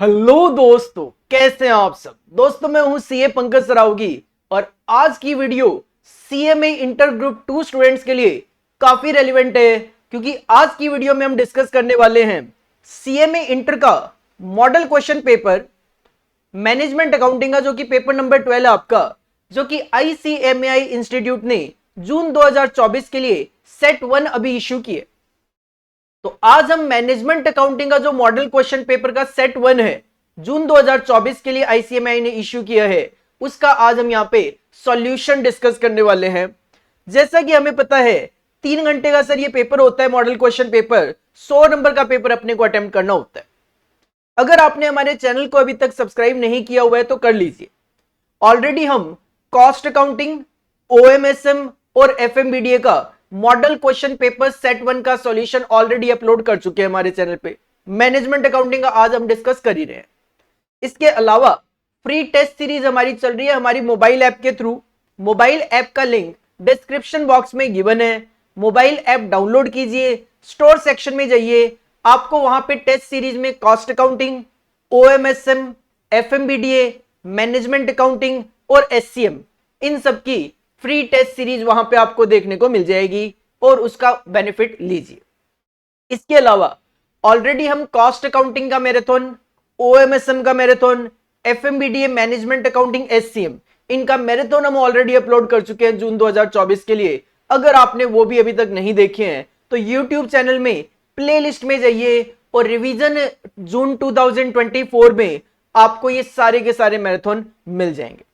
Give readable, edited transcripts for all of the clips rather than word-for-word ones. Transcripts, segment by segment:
Hello दोस्तों, कैसे हैं आप सब। दोस्तों मैं हूं सीए पंकज सरावगी और आज की वीडियो सीए में इंटर ग्रुप 2 स्टूडेंट्स के लिए काफी रेलिवेंट है, क्योंकि आज की वीडियो में हम डिस्कस करने वाले हैं सीए में इंटर का model question paper management accounting का, जो कि पेपर नंबर 12 है आपका, जो कि आईसीएमएआई इंस्टीट्यूट ने जून 2024 के लिए सेट 1 अभी इश्यू किए। तो आज हम मैनेजमेंट अकाउंटिंग का जो मॉडल क्वेश्चन पेपर का सेट 1 है, जून 2024 के लिए आईसीएमआई ने इश्यू किया है, उसका आज हम यहां पे सॉल्यूशन डिस्कस करने वाले हैं। जैसा कि हमें पता है 3 घंटे का सर ये पेपर होता है, मॉडल क्वेश्चन पेपर 100 नंबर का पेपर अपने को अटेम्प्ट करना होता है। अगर आपने हमारे चैनल को अभी तक सब्सक्राइब नहीं किया हुआ है तो कर लीजिए। ऑलरेडी हम कॉस्ट अकाउंटिंग, ओएमएसएम और एफएमबीडीए का मॉडल क्वेश्चन पेपर सेट 1 का सॉल्यूशन ऑलरेडी अपलोड कर चुके हैं हमारे चैनल पे। मैनेजमेंट अकाउंटिंग का आज हम डिस्कस कर ही रहे हैं। इसके अलावा फ्री टेस्ट सीरीज हमारी चल रही है हमारी मोबाइल ऐप के थ्रू। मोबाइल ऐप का लिंक डिस्क्रिप्शन बॉक्स में गिवन है। मोबाइल ऐप डाउनलोड कीजिए, स्टोर सेक्शन में जाइए, आपको वहां पे टेस्ट सीरीज में cost accounting, OMSM, FMBDA, management accounting और एससीएम, इन सब की फ्री टेस्ट सीरीज वहां पे आपको देखने को मिल जाएगी और उसका बेनिफिट लीजिए। इसके अलावा ऑलरेडी हम कॉस्ट अकाउंटिंग का मैराथन, ओएमएसएम का मैराथन, एफएमबीडीए, मैनेजमेंट अकाउंटिंग, एससीएम, इनका मैराथन हम ऑलरेडी अपलोड कर चुके हैं जून 2024 के लिए। अगर आपने वो भी अभी तक नहीं देखे हैं तो यूट्यूब चैनल में प्लेलिस्ट में जाइए और रिवीजन जून 2024 में आपको ये सारे के सारे मैराथन मिल जाएंगे।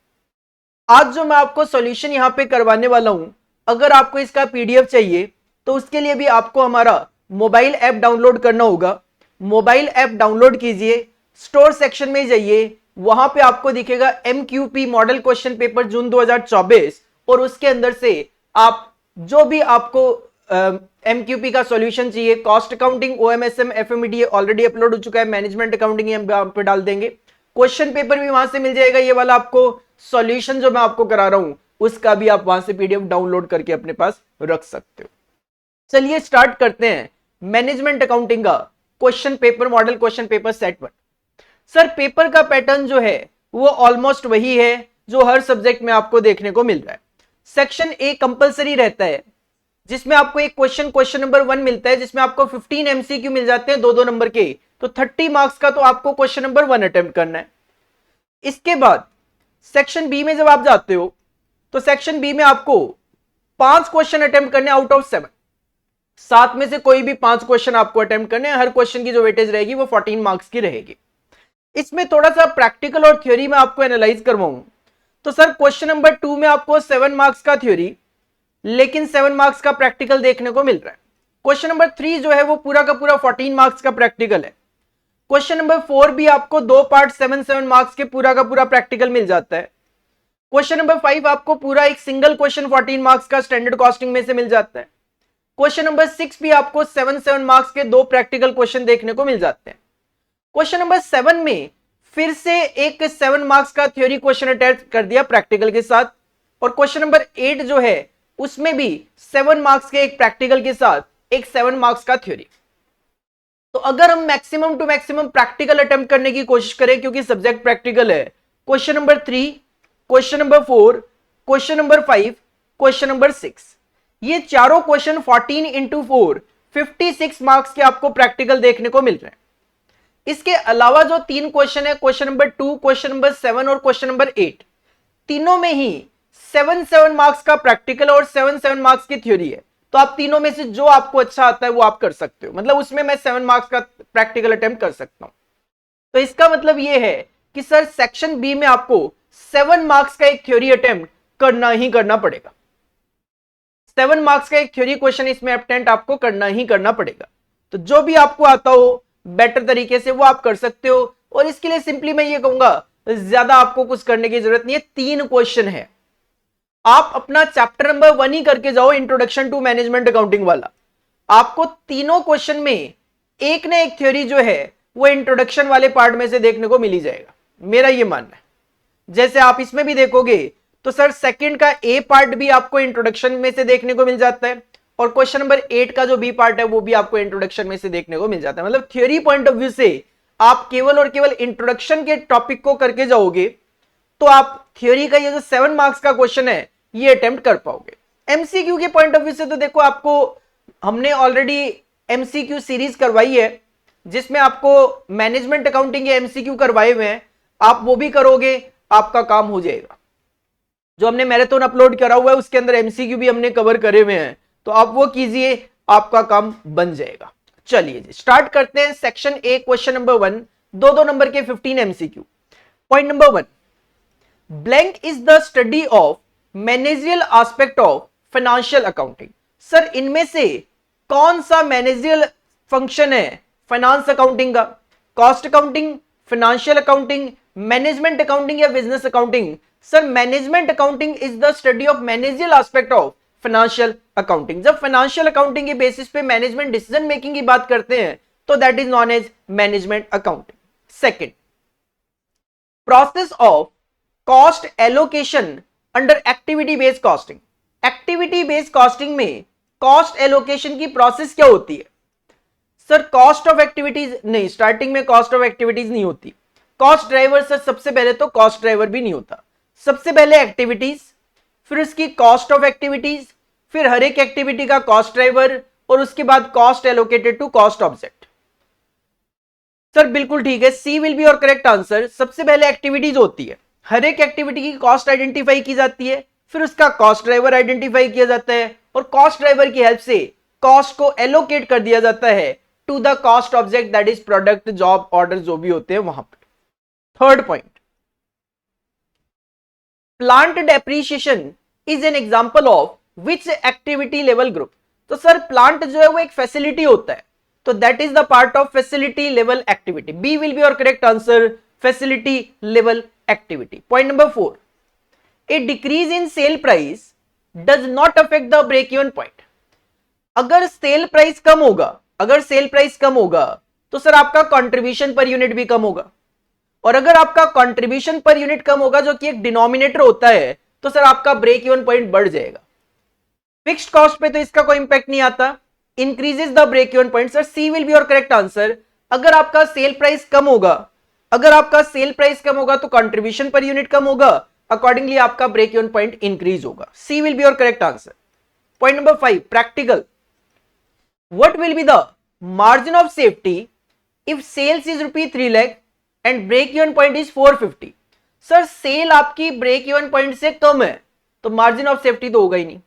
आज जो मैं आपको सॉल्यूशन यहां पे करवाने वाला हूं, अगर आपको इसका पीडीएफ चाहिए तो उसके लिए भी आपको हमारा मोबाइल ऐप डाउनलोड करना होगा। मोबाइल ऐप डाउनलोड कीजिए, स्टोर सेक्शन में जाइए, वहां पे आपको दिखेगा एमक्यूपी मॉडल क्वेश्चन पेपर जून 2024 और उसके अंदर से आप जो भी आपको एमक्यूपी का सॉल्यूशन चाहिए, cost accounting, OMSM, एफएमबीडीए already upload हो चुका है, मैनेजमेंट अकाउंटिंग हम यहाँ पे डाल देंगे, क्वेश्चन पेपर भी वहां से मिल जाएगा। ये वाला आपको सॉल्यूशन जो मैं आपको करा रहा हूं उसका भी आप वहां से पीडीएफ डाउनलोड करके अपने पास रख सकते हो। चलिए स्टार्ट करते हैं मैनेजमेंट अकाउंटिंग का question paper, model question paper set 1। Sir paper का पैटर्न जो है वो ऑलमोस्ट वही है जो हर सब्जेक्ट में आपको देखने को मिल रहा है। सेक्शन ए कंपलसरी रहता है, जिसमें आपको एक क्वेश्चन नंबर 1 मिलता है, जिसमें आपको 15 एमसीक्यू मिल जाते हैं 2-2 नंबर के, तो 30 मार्क्स का तो आपको क्वेश्चन नंबर 1 अटेम्प्ट करना है। इसके बाद सेक्शन बी में जब आप जाते हो तो सेक्शन बी में आपको 5 क्वेश्चन अटेम्प्ट करने आउट ऑफ 7। 7 में से कोई भी 5 क्वेश्चन आपको अटेम्प्ट करने हैं। हर क्वेश्चन की जो वेटेज रहेगी वो 14 मार्क्स की रहेगी। इसमें थोड़ा सा प्रैक्टिकल और थ्योरी में आपको एनालाइज करवाऊं तो सर क्वेश्चन नंबर 2 में आपको 7 मार्क्स का थ्योरी लेकिन 7 मार्क्स का प्रैक्टिकल देखने को मिल रहा है। क्वेश्चन नंबर 3 जो है वो पूरा का पूरा 14 मार्क्स का प्रैक्टिकल है। क्वेश्चन नंबर 4 भी आपको 2 पार्ट 7 मार्क्स के पूरा का पूरा प्रैक्टिकल मिल जाता है। क्वेश्चन नंबर 5 आपको पूरा एक सिंगल क्वेश्चन 14 मार्क्स का स्टैंडर्ड कॉस्टिंग में से मिल जाता है। क्वेश्चन नंबर 6 भी आपको 7 मार्क्स के 2 प्रैक्टिकल क्वेश्चन देखने को मिल जाते हैं। क्वेश्चन नंबर 7 में फिर से एक 7 मार्क्स का थ्योरी क्वेश्चन अटैच कर दिया प्रैक्टिकल के साथ, और क्वेश्चन नंबर 8 जो है उसमें भी 7 मार्क्स के एक प्रैक्टिकल के साथ एक 7 मार्क्स का थ्योरी। तो अगर हम maximum to maximum practical attempt करने की कोशिश करें, क्योंकि सब्जेक्ट प्रैक्टिकल है, question number 3, question number 4, question number 5, question number 6, ये चारों क्वेश्चन 14 इंटू 4 56 मार्क्स के आपको प्रैक्टिकल देखने को मिल रहे हैं। इसके अलावा जो 3 क्वेश्चन है, क्वेश्चन नंबर 2, क्वेश्चन नंबर 7 और क्वेश्चन नंबर 8, तीनों में ही 7 मार्क्स का प्रैक्टिकल और 7 मार्क्स की थ्योरी है। तो आप तीनों में से जो आपको अच्छा आता है वो आप कर सकते हो, मतलब उसमें मैं 7 मार्क्स का प्रैक्टिकल अटेम्प्ट कर सकता हूं। तो इसका मतलब ये है कि सर सेक्शन बी में आपको 7 मार्क्स का एक थ्योरी अटेम्प्ट करना ही करना पड़ेगा। 7 मार्क्स का एक थ्योरी क्वेश्चन इसमें अटेम्प्ट आपको करना ही करना पड़ेगा। तो जो भी आपको आता हो बेटर तरीके से वो आप कर सकते हो, और इसके लिए सिंपली मैं ये कहूंगा ज्यादा आपको कुछ करने की जरूरत नहीं है। 3 क्वेश्चन है, आप अपना चैप्टर नंबर 1 ही करके जाओ, इंट्रोडक्शन टू मैनेजमेंट अकाउंटिंग वाला। आपको तीनों क्वेश्चन में एक ना एक थ्योरी जो है वो इंट्रोडक्शन वाले पार्ट में से देखने को मिल ही जाएगा, मेरा ये मानना है। जैसे आप इसमें भी देखोगे तो सर सेकंड का ए पार्ट भी आपको इंट्रोडक्शन में से देखने को मिल जाता है, और क्वेश्चन नंबर 8 का जो बी पार्ट है वो भी आपको इंट्रोडक्शन में से देखने को मिल जाता है। मतलब थ्योरी पॉइंट ऑफ व्यू से आप केवल और केवल इंट्रोडक्शन के टॉपिक को करके जाओगे तो आप थ्योरी का ये जो 7 मार्क्स का क्वेश्चन है ये अटेम्प्ट कर पाओगे। एमसीक्यू के पॉइंट ऑफ व्यू से तो देखो, आपको हमने ऑलरेडी एमसीक्यू सीरीज करवाई है जिसमें आपको मैनेजमेंट अकाउंटिंग के एमसीक्यू करवाए हुए हैं, आप वो भी करोगे, आपका काम हो जाएगा। जो हमने मैराथन अपलोड करा हुआ है उसके अंदर एमसीक्यू भी हमने कवर करे हुए हैं, तो आप वो कीजिए, आपका काम बन जाएगा। चलिए जी स्टार्ट करते हैं सेक्शन ए क्वेश्चन नंबर 1, दो नंबर के 15 MCQ. Point number 1, blank is the study of managerial aspect of financial accounting. Sir इनमें से कौन सा मैनेजरियल फंक्शन है फाइनेंस अकाउंटिंग का? Cost accounting, financial accounting, management accounting या business accounting? Sir management accounting is the study of managerial aspect of financial accounting. जब financial accounting के basis पे मैनेजमेंट डिसीजन मेकिंग की बात करते हैं तो that is known as management accounting. Second, process of cost allocation under activity based costing. Activity based costing में cost allocation की प्रोसेस क्या होती है? सर कॉस्ट ऑफ एक्टिविटीज नहीं, स्टार्टिंग में कॉस्ट ऑफ एक्टिविटीज नहीं होती। कॉस्ट ड्राइवर सर सबसे पहले तो कॉस्ट ड्राइवर भी नहीं होता, सबसे पहले एक्टिविटीज, फिर उसकी कॉस्ट ऑफ एक्टिविटीज, फिर हर एक एक्टिविटी का कॉस्ट ड्राइवर और उसके बाद cost allocated to cost object. Sir बिल्कुल ठीक है, C will be your correct answer. सबसे पहले एक्टिविटीज होती है, हर एक एक्टिविटी की कॉस्ट आइडेंटिफाई की जाती है, फिर उसका कॉस्ट ड्राइवर आइडेंटिफाई किया जाता है और कॉस्ट ड्राइवर की हेल्प से कॉस्ट को एलोकेट कर दिया जाता है to the cost object, that is product, job, order जो भी होते हैं वहां पे। Third point, plant depreciation is an example of which activity level group. तो सर प्लांट जो है वो एक फैसिलिटी होता है, तो that is the part of facility level activity. B will be your correct answer, facility level activity. Point number 4, a decrease in sale price does not affect the break even point. अगर sale price कम होगा, अगर sale price कम होगा तो sir आपका contribution per unit भी कम होगा, और अगर आपका कंट्रीब्यूशन पर यूनिट कम होगा जो कि एक डिनोमिनेटर होता है, तो सर आपका ब्रेक इवन पॉइंट बढ़ जाएगा। फिक्स्ड कॉस्ट पे तो इसका कोई इंपैक्ट नहीं आता, increases the break even point. Sir C will be your correct answer. अगर आपका सेल प्राइस कम होगा, अगर आपका सेल प्राइस कम होगा तो कंट्रीब्यूशन पर यूनिट कम होगा, अकॉर्डिंगली आपका ब्रेक इवन पॉइंट इंक्रीज होगा। C will be your correct answer. Point number 5, practical, what will be the margin of safety if sales is ₹3 lakh and break even point is 450? Sir sale आपकी break even point से कम है तो margin of safety तो होगा ही नहीं,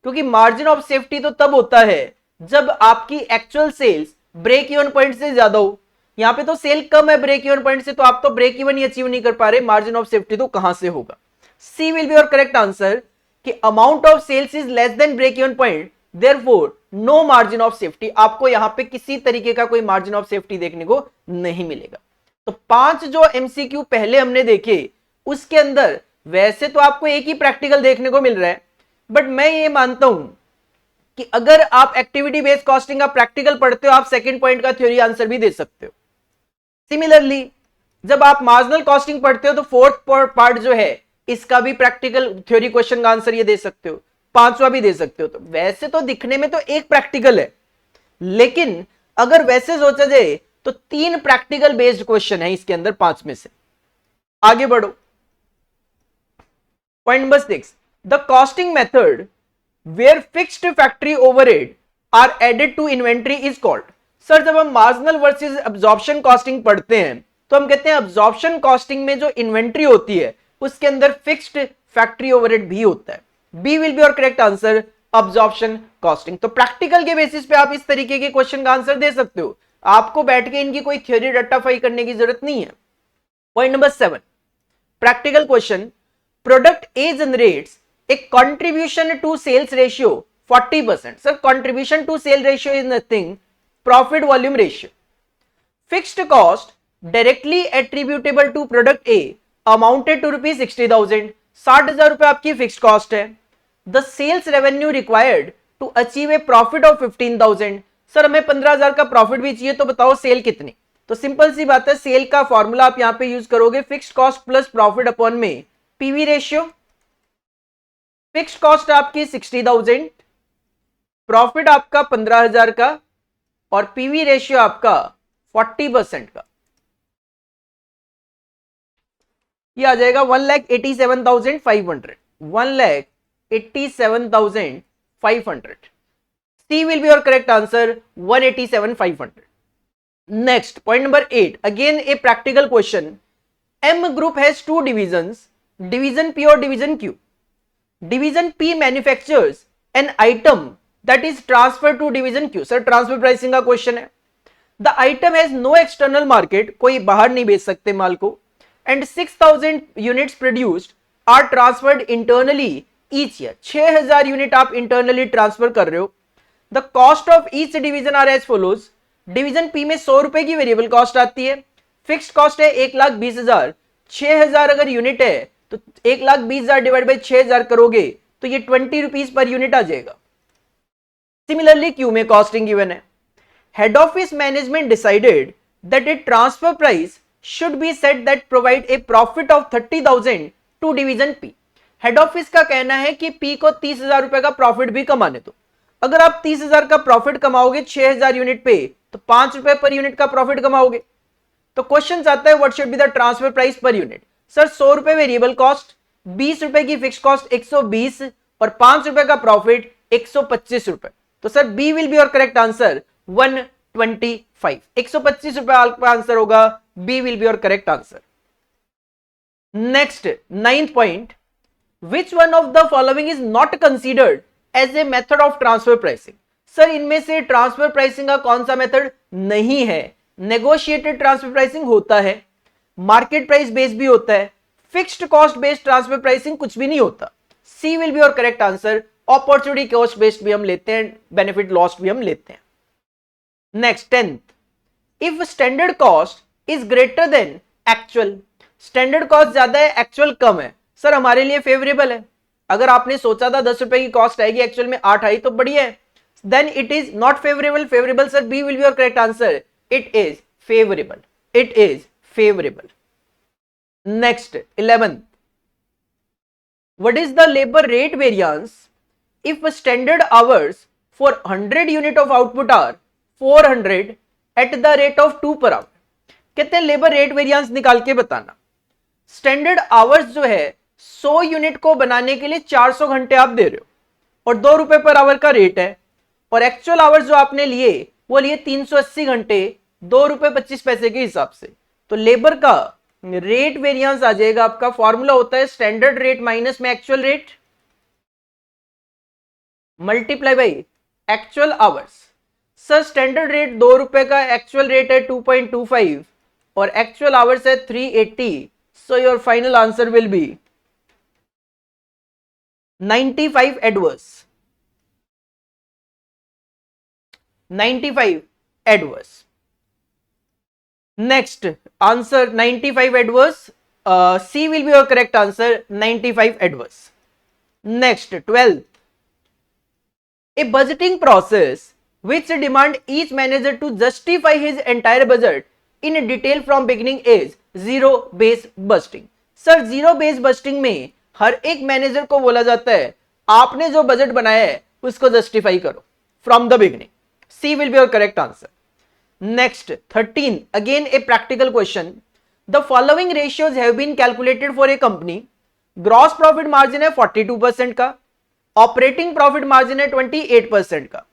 क्योंकि margin of safety तो तब होता है जब आपकी actual sales break even point से ज्यादा हो। यहां पे तो सेल कम है ब्रेक इवन पॉइंट से, तो आप तो ब्रेक इवन ही अचीव नहीं कर पा रहे, मार्जिन ऑफ सेफ्टी तो कहां से होगा? C will be your correct answer कि amount of sales is less than break even point, therefore no margin of safety. आपको यहां पे किसी तरीके का कोई मार्जिन ऑफ सेफ्टी देखने को नहीं मिलेगा। तो 5 जो एमसीक्यू पहले हमने देखे उसके अंदर वैसे तो आपको एक ही प्रैक्टिकल देखने को मिल रहा है, बट मैं ये मानता हूं कि अगर आप एक्टिविटी बेस्ड कॉस्टिंग का प्रैक्टिकल पढ़ते हो, आप सेकंड पॉइंट का थ्योरी आंसर भी दे सकते हो। सिमिलरली जब आप मार्जिनल कॉस्टिंग पढ़ते हो तो फोर्थ पार्ट जो है इसका भी प्रैक्टिकल थ्योरी क्वेश्चन का आंसर ये दे सकते हो, 5वां भी दे सकते हो। तो वैसे तो दिखने में तो एक प्रैक्टिकल है, लेकिन अगर वैसे सोचा जाए तो 3 प्रैक्टिकल बेस्ड क्वेश्चन है इसके अंदर 5 में से। आगे बढ़ो, point number 6, the costing method where fixed factory overhead are added to inventory is called. Sir जब हम मार्जिनल वर्सेस अब्जॉर्प्शन कॉस्टिंग पढ़ते हैं तो हम कहते हैं अब्जॉर्प्शन कॉस्टिंग में जो इन्वेंट्री होती है उसके अंदर फिक्स्ड फैक्ट्री ओवरहेड भी होता है। B will be your correct answer, absorption costing. तो प्रैक्टिकल के बेसिस पे आप इस तरीके के क्वेश्चन का आंसर दे सकते हो, आपको बैठ के इनकी कोई थ्योरी रट्टाफाई करने की जरूरत नहीं है। Point number 7, practical question, product A generates a contribution to sales ratio 40%। Sir contribution to sale ratio is nothing, profit volume ratio. Fixed cost directly attributable to product A amounted to ₹60,000। 60,000 रुपए आपकी fixed cost है। The sales revenue required to achieve a profit of 15,000। Sir हमें 15,000 का profit भी चाहिए, तो बताओ cell कितनी? तो सिंपल सी बात है, सेल का फॉर्मूला आप यहां पे यूज करोगे fixed cost plus profit upon में पीवी रेशियो। फिक्स्ड कॉस्ट आपकी 60,000, प्रॉफिट आपका 15,000 का और पीवी रेशियो आपका 40% का। ये आ जाएगा 1,87,500, 1,87,500. C will be your correct answer, 187,500. Next, point number 8. Again a practical question. M group has two divisions, division P or division Q. Division P manufactures an item that is transferred to division Q. Sir, transfer pricing का question है. The item has no external market, कोई बाहर नहीं बेच सकते माल को, and 6,000 units produced are transferred internally each year. 6,000 unit आप internally transfer कर रहे हो. The cost of each division are as follows. Division P में 100 रुपए की वेरिएबल कॉस्ट आती है, फिक्स्ड कॉस्ट है 1,20,000, 6,000 अगर यूनिट है तो 1,20,000 डिवाइड बाई 6,000 करोगे तो ये 20 रुपीज पर यूनिट आ जाएगा. सिमिलरली क्यू में कॉस्टिंग गिवन है. Head office management decided that a transfer price should be set that provide a profit of 30,000 to division P. Head office का कहना है कि पी को 30,000 रुपए का प्रॉफिट भी कमाने दो. अगर आप 30,000 का प्रॉफिट कमाओगे 6,000 यूनिट पे तो 5 रुपए पर यूनिट का प्रॉफिट कमाओगे. तो क्वेश्चन आता है what should be the transfer price पर यूनिट. सर 100 रुपए वेरिएबल कॉस्ट, 20 रुपए की फिक्स कॉस्ट 120 और 5 रुपए का प्रॉफिट 125 रुपए. तो sir B will be your correct answer 125. 125 रुपए आपका आंसर होगा. B will be your correct answer. Next 9th point. Which one of the following is not considered as a method of transfer pricing. Sir इनमें से transfer pricing का कौन सा method नहीं है. नेगोशिएटेड ट्रांसफर प्राइसिंग होता है, मार्केट प्राइस बेस्ड भी होता है, fixed cost based transfer pricing कुछ भी नहीं होता. C will be your correct answer. Opportunity cost based भी हम लेते हैं, बेनिफिट लॉस्ट भी हम लेते हैं. Next 10th. If standard cost is greater than actual. Standard cost ज्यादा है, एक्चुअल कम है, सर हमारे लिए फेवरेबल है. अगर आपने सोचा था 10 रुपए की कॉस्ट आएगी, एक्चुअल में 8 आई तो बढ़िया है. Then it is not favourable. Favourable sir B will be your correct answer. It is favourable. It is favourable. Next 11th. What is the labour rate variance if standard hours for 100 unit of output are 400 at the rate of 2 per our. कहते हैं labour rate variance निकाल के बताना. Standard hours जो है 100 unit को बनाने के लिए 400 घंटे आप दे रहे हो और 2 रुपए पर आवर का रेट है, और एक्चुअल आवर्स जो आपने लिए वो लिए 380 घंटे 2 रुपए 25 पैसे के हिसाब से. तो लेबर का रेट वेरिएंस आ जाएगा आपका, फॉर्मूला होता है स्टैंडर्ड रेट माइनस में actual rate multiply by actual hours. Sir standard rate 2 रुपए का, एक्चुअल रेट है 2.25 और एक्चुअल आवर्स है 380. So your final answer will be 95 adverse. 95 adverse. Next answer 95 adverse. C will be your correct answer 95 adverse. Next 12th. A budgeting process which demand each manager to justify his entire budget in detail from beginning is zero base budgeting. Sir zero base budgeting में हर एक manager को बोला जाता है आपने जो budget बनाया है उसको जस्टिफाई करो from the beginning. C will be your correct answer. Next 13. Again a practical question. The following ratios have been calculated for a company. Gross profit margin है 42% का, ऑपरेटिंग प्रॉफिट मार्जिन है 28% का,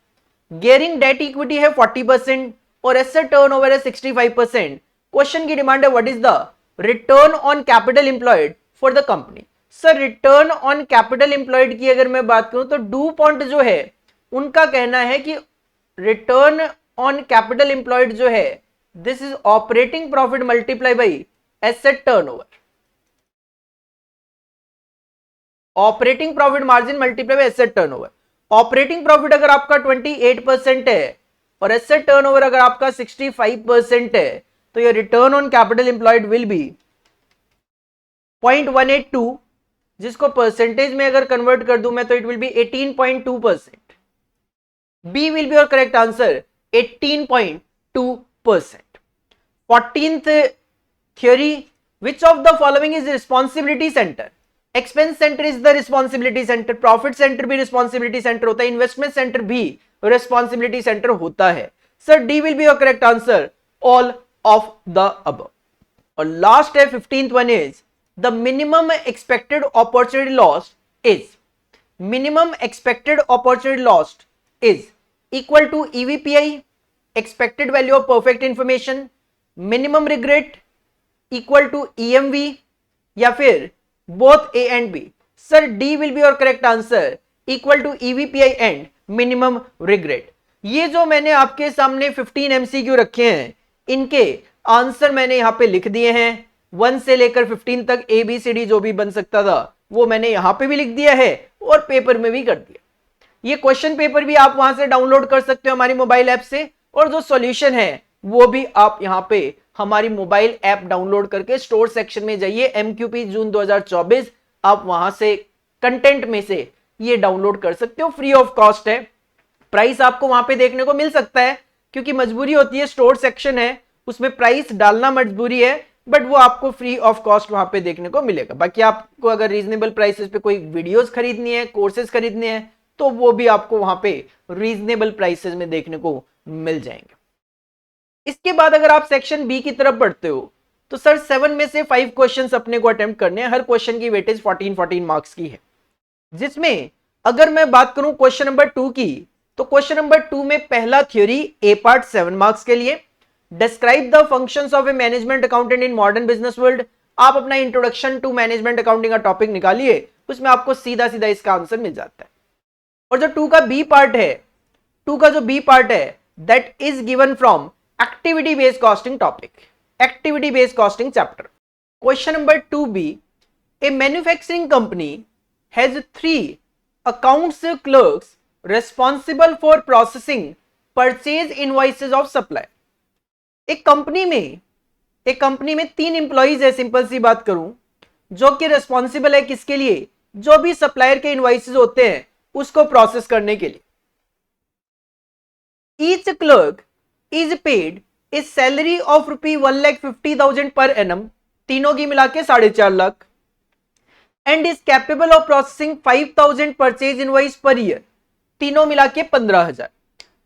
gearing debt equity है 40% और asset turnover है 65%. Question की demand है what is the return on capital employed for the company. Sir return on capital employed की अगर मैं बात करूं तो डू पॉइंट जो है उनका कहना है कि रिटर्न ऑन कैपिटल एम्प्लॉयड जो है this is operating profit multiply by asset turnover. Operating profit margin multiply by asset turnover. Operating profit अगर आपका 28% है और एसेट टर्नओवर अगर आपका 65% है तो ये return on capital employed will be 0.182, जिसको परसेंटेज में अगर कन्वर्ट कर दूं मैं तो it will be 18.2%. B will be your correct answer 18.2%. 14th theory. Which of the following is responsibility center? Expense centre is the responsibility centre, profit centre भी responsibility centre होता है, इन्वेस्टमेंट सेंटर भी responsibility centre होता है. Sir D will be your correct answer all of the above. और last है 15th one is the minimum expected opportunity lost is equal to EVPI, expected value of perfect information, minimum regret, equal to EMV, या फिर both A and B? Sir D will be your correct answer, equal to EVPI and minimum regret. ये जो मैंने आपके सामने 15 MCQ रखे हैं, इनके आंसर मैंने यहां पे लिख दिए हैं। 1 से लेकर 15 तक ABCD जो भी बन सकता था वो मैंने यहां पे भी लिख दिया है और पेपर में भी कर दिया। ये क्वेश्चन पेपर भी आप वहां से डाउनलोड कर सकते हो हमारी मोबाइल ऐप से, और जो सॉल्यूशन है वो भी आप यहां पे हमारी मोबाइल ऐप डाउनलोड करके स्टोर सेक्शन में जाइए, MQP जून 2024, आप वहां से कंटेंट में से ये डाउनलोड कर सकते हो, फ्री ऑफ कॉस्ट है। प्राइस आपको वहां पे देखने को मिल सकता है क्योंकि मजबूरी होती है, स्टोर सेक्शन है उसमें प्राइस डालना मजबूरी है, बट वो आपको फ्री ऑफ कॉस्ट वहां पे देखने को मिलेगा। बाकी आपको अगर रीजनेबल प्राइसेस पे कोई वीडियोस खरीदनी है, कोर्सेज खरीदने हैं, तो वो भी आपको वहां पे रीजनेबल प्राइसेस में देखने को मिल जाएंगे। इसके बाद अगर आप सेक्शन बी की तरफ बढ़ते हो तो सर 7 में से 5 क्वेश्चंस अपने को अटेम्प्ट करने हैं। हर क्वेश्चन की वेटेज 14 मार्क्स की है, जिसमें अगर मैं बात करूं क्वेश्चन नंबर 2 की, तो क्वेश्चन नंबर 2 में पहला थ्योरी ए पार्ट 7 मार्क्स के लिए, describe the functions of A management accountant in modern business world. आप अपना इंट्रोडक्शन टू मैनेजमेंट अकाउंटिंग का टॉपिक निकालिए, उसमें आपको सीधा सीधा इसका आंसर मिल जाता है। और जो 2 का बी पार्ट है, 2 का जो बी पार्ट है, that is given from activity based costing topic, activity based costing chapter. Question number 2b, A manufacturing company has 3 accounts clerks responsible for processing purchase invoices of supplier। एक company में 3 employees है, simple सी बात करूं, जो कि responsible है किसके लिए? जो भी सप्लायर के इनवॉइसेस होते हैं उसको प्रोसेस करने के लिए। Each clerk is paid A salary of ₹1,50,000 per annum, तीनों की मिला के 4.5 lakh, and is capable of processing 5,000 purchase invoice per year, तीनों मिला के 15,000।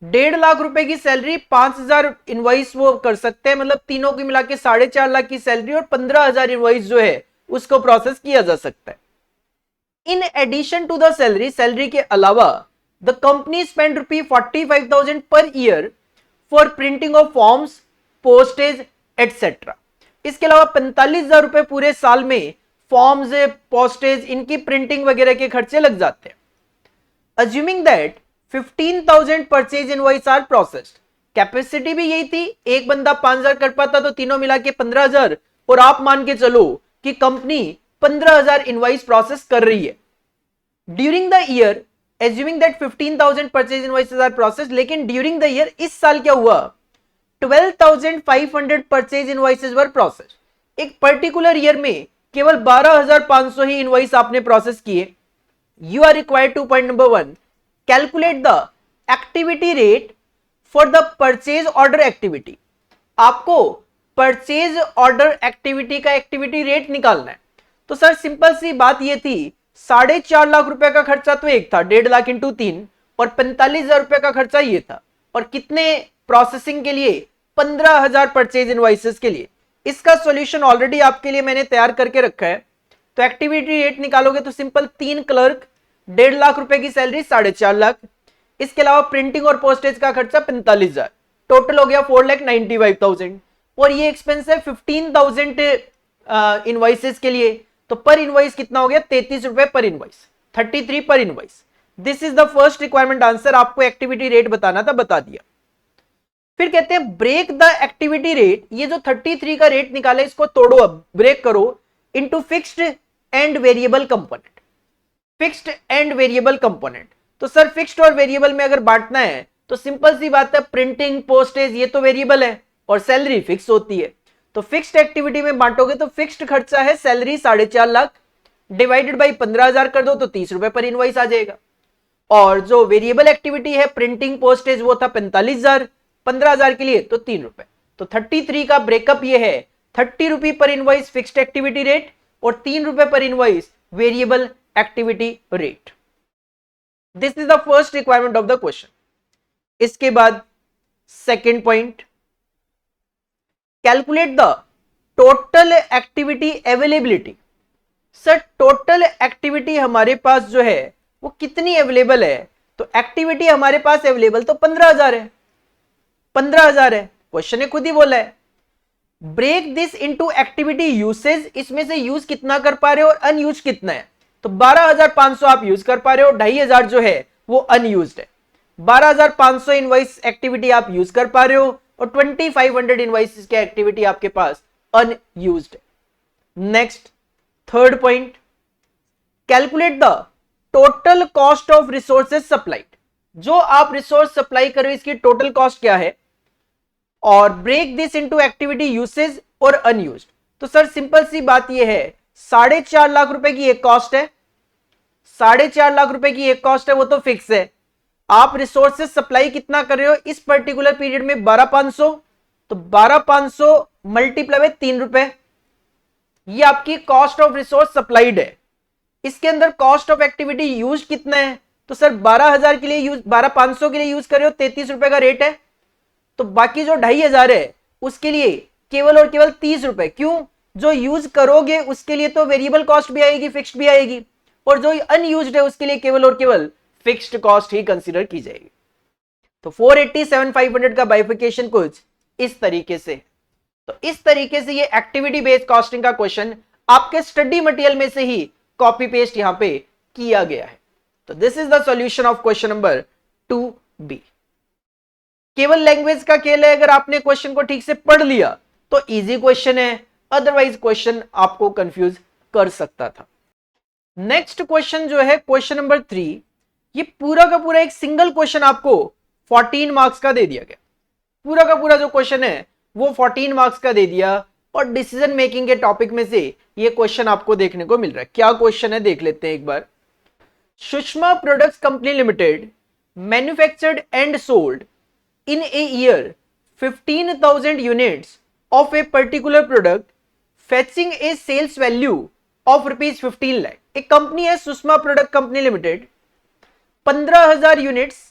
1.5 लाख रुपए की सैलरी, 5,000 इनवॉइस वो कर सकते हैं, मतलब तीनों की मिला के 4.5 लाख की सैलरी और 15,000 इनवॉइस जो है उसको प्रोसेस किया जा सकता है। In addition to the salary के अलावा the company spend ₹45,000 per year for printing of forms, postage etcetera. इसके अलावा 45,000 रुपए पूरे साल में फॉर्म्स, पोस्टेज, इनकी प्रिंटिंग वगैरह के खर्चे लग जाते हैं। Assuming that 15,000 purchase invoice are processed, capacity भी यही थी, एक बंदा 5,000 कर पाता तो तीनों मिला के 15,000, और आप मान के चलो कि कंपनी 15,000 इनवॉइस प्रोसेस कर रही है during the year. Assuming that 15,000 purchase invoices are processed, लेकिन ड्यूरिंग द ईयर इस साल क्या हुआ? 12,500 परचेज इनवॉइसेस वर प्रोसेस्ड। एक पर्टिकुलर ईयर में केवल 12,500 ही इनवॉइस आपने प्रोसेस किए। You are required to point number 1, calculate the activity rate for the purchase order activity। आपको परचेज ऑर्डर एक्टिविटी का एक्टिविटी रेट निकालना है। तो सर सिंपल सी बात ये थी, 4.5 लाख रुपए का खर्चा तो एक था, 1.5 लाख इंटू 3, और 45,000 रुपए का खर्चा ये था, और कितने प्रोसेसिंग के लिए? 15,000 परचेज इनवॉइसेस के लिए। इसका सॉल्यूशन ऑलरेडी आपके लिए मैंने तैयार करके रखा है। तो एक्टिविटी रेट निकालोगे तो सिंपल 3 क्लर्क, 1.5 लाख रुपए की सैलरी, 4.5 लाख, इसके अलावा प्रिंटिंग और पोस्टेज का खर्चा 45,000, टोटल हो गया 4,95,000। और ये एक्सपेंस है 15,000 इनवॉइसेस के लिए, तो पर इनवॉइस कितना हो गया? 33 रुपए पर इनवॉइस, 33 पर invoice. This is the first requirement answer. आपको एक्टिविटी रेट बताना था, बता दिया। फिर कहते हैं ब्रेक द एक्टिविटी रेट। ये जो 33 का रेट निकाले इसको तोड़ो, अब ब्रेक करो into fixed and variable component. Fixed and variable component, तो सर फिक्स्ड और वेरिएबल में अगर बांटना है तो सिंपल सी बात है, प्रिंटिंग, पोस्टेज ये तो वेरिएबल है और सैलरी फिक्स होती है। तो फिक्स्ड एक्टिविटी में बांटोगे तो फिक्स्ड खर्चा है सैलरी 4.5 लाख, डिवाइडेड बाई 15,000 कर दो तो 30 रुपए पर इनवॉइस आ जाएगा। और जो वेरिएबल एक्टिविटी है प्रिंटिंग, पोस्टेज, वो था 45,000, 15,000 के लिए तो 3 रुपए। तो 33 का ब्रेकअप ये है, 30 रुपए पर इनवॉइस फिक्स्ड एक्टिविटी रेट और 3 रुपए पर invoice variable activity rate. This is the first requirement of the question. इसके बाद second point, calculate the total activity availability sir total activity हमारे पास जो है वो कितनी अवेलेबल है, तो एक्टिविटी हमारे पास अवेलेबल तो 15,000 है, 15,000 है, क्वेश्चन ने खुद ही बोला है। Break this into activity usage, इसमें से यूज कितना कर पा रहे हो और अनयूज कितना है, तो 12,500 आप यूज कर पा रहे हो, 2,500 जो है वो अनयूज्ड है। 12,500 इनवॉइस एक्टिविटी आप यूज कर पा रहे हो और 2,500 इनवॉइस की एक्टिविटी आपके पास अनयूज्ड है। Next third point, calculate the total cost of resources supplied, जो आप रिसोर्स सप्लाई करो इसकी टोटल कॉस्ट क्या है, और break this into activity usage और अनयूज्ड। तो सर सिंपल सी बात यह है, 4.5 लाख रुपए की एक कॉस्ट है, 4.5 लाख रुपए की एक कॉस्ट है, वो तो फिक्स है। आप रिसोर्सेज सप्लाई कितना कर रहे हो इस पर्टिकुलर पीरियड में, 12,500, तो 12,500 मल्टीप्लाई में 3 रुपए, ये आपकी कॉस्ट ऑफ रिसोर्स सप्लाइड है। इसके अंदर कॉस्ट ऑफ एक्टिविटी यूज कितना है, तो सर 12,000 के लिए यूज, 12,500 के लिए यूज कर रहे हो, 33 रुपए का रेट है, तो बाकी जो 2,500 है उसके लिए केवल और केवल 30 रुपए। क्यों, जो यूज करोगे उसके लिए तो वेरिएबल कॉस्ट भी आएगी, फिक्स्ड भी आएगी, और जो अनयूज्ड है उसके लिए केवल और केवल फिक्स्ड कॉस्ट ही कंसीडर की जाएगी। तो 487,500 का बाइफिकेशन कुछ इस तरीके से। तो इस तरीके से ये एक्टिविटी बेस्ड कॉस्टिंग का क्वेश्चन आपके स्टडी मटेरियल में से ही कॉपी पेस्ट यहां पे किया गया है। तो this is the solution of question number 2B। केवल लैंग्वेज का खेल है, अगर आपने क्वेश्चन को ठीक से पढ़ लिया तो इजी क्वेश्चन है, अदरवाइज क्वेश्चन आपको कंफ्यूज कर सकता था। नेक्स्ट क्वेश्चन जो है क्वेश्चन नंबर 3, ये पूरा का पूरा एक सिंगल क्वेश्चन आपको 14 मार्क्स का दे दिया गया। पूरा का पूरा जो क्वेश्चन है वो 14 मार्क्स का दे दिया, और डिसीजन मेकिंग के टॉपिक में से ये क्वेश्चन आपको देखने को मिल रहा है। क्या क्वेश्चन है देख लेते हैं एक बार। Sushma products company limited manufactured and sold in a year 15,000 units of a particular product fetching a sales value of rupees 15 lakh। एक कंपनी है Sushma product company limited, 15,000 units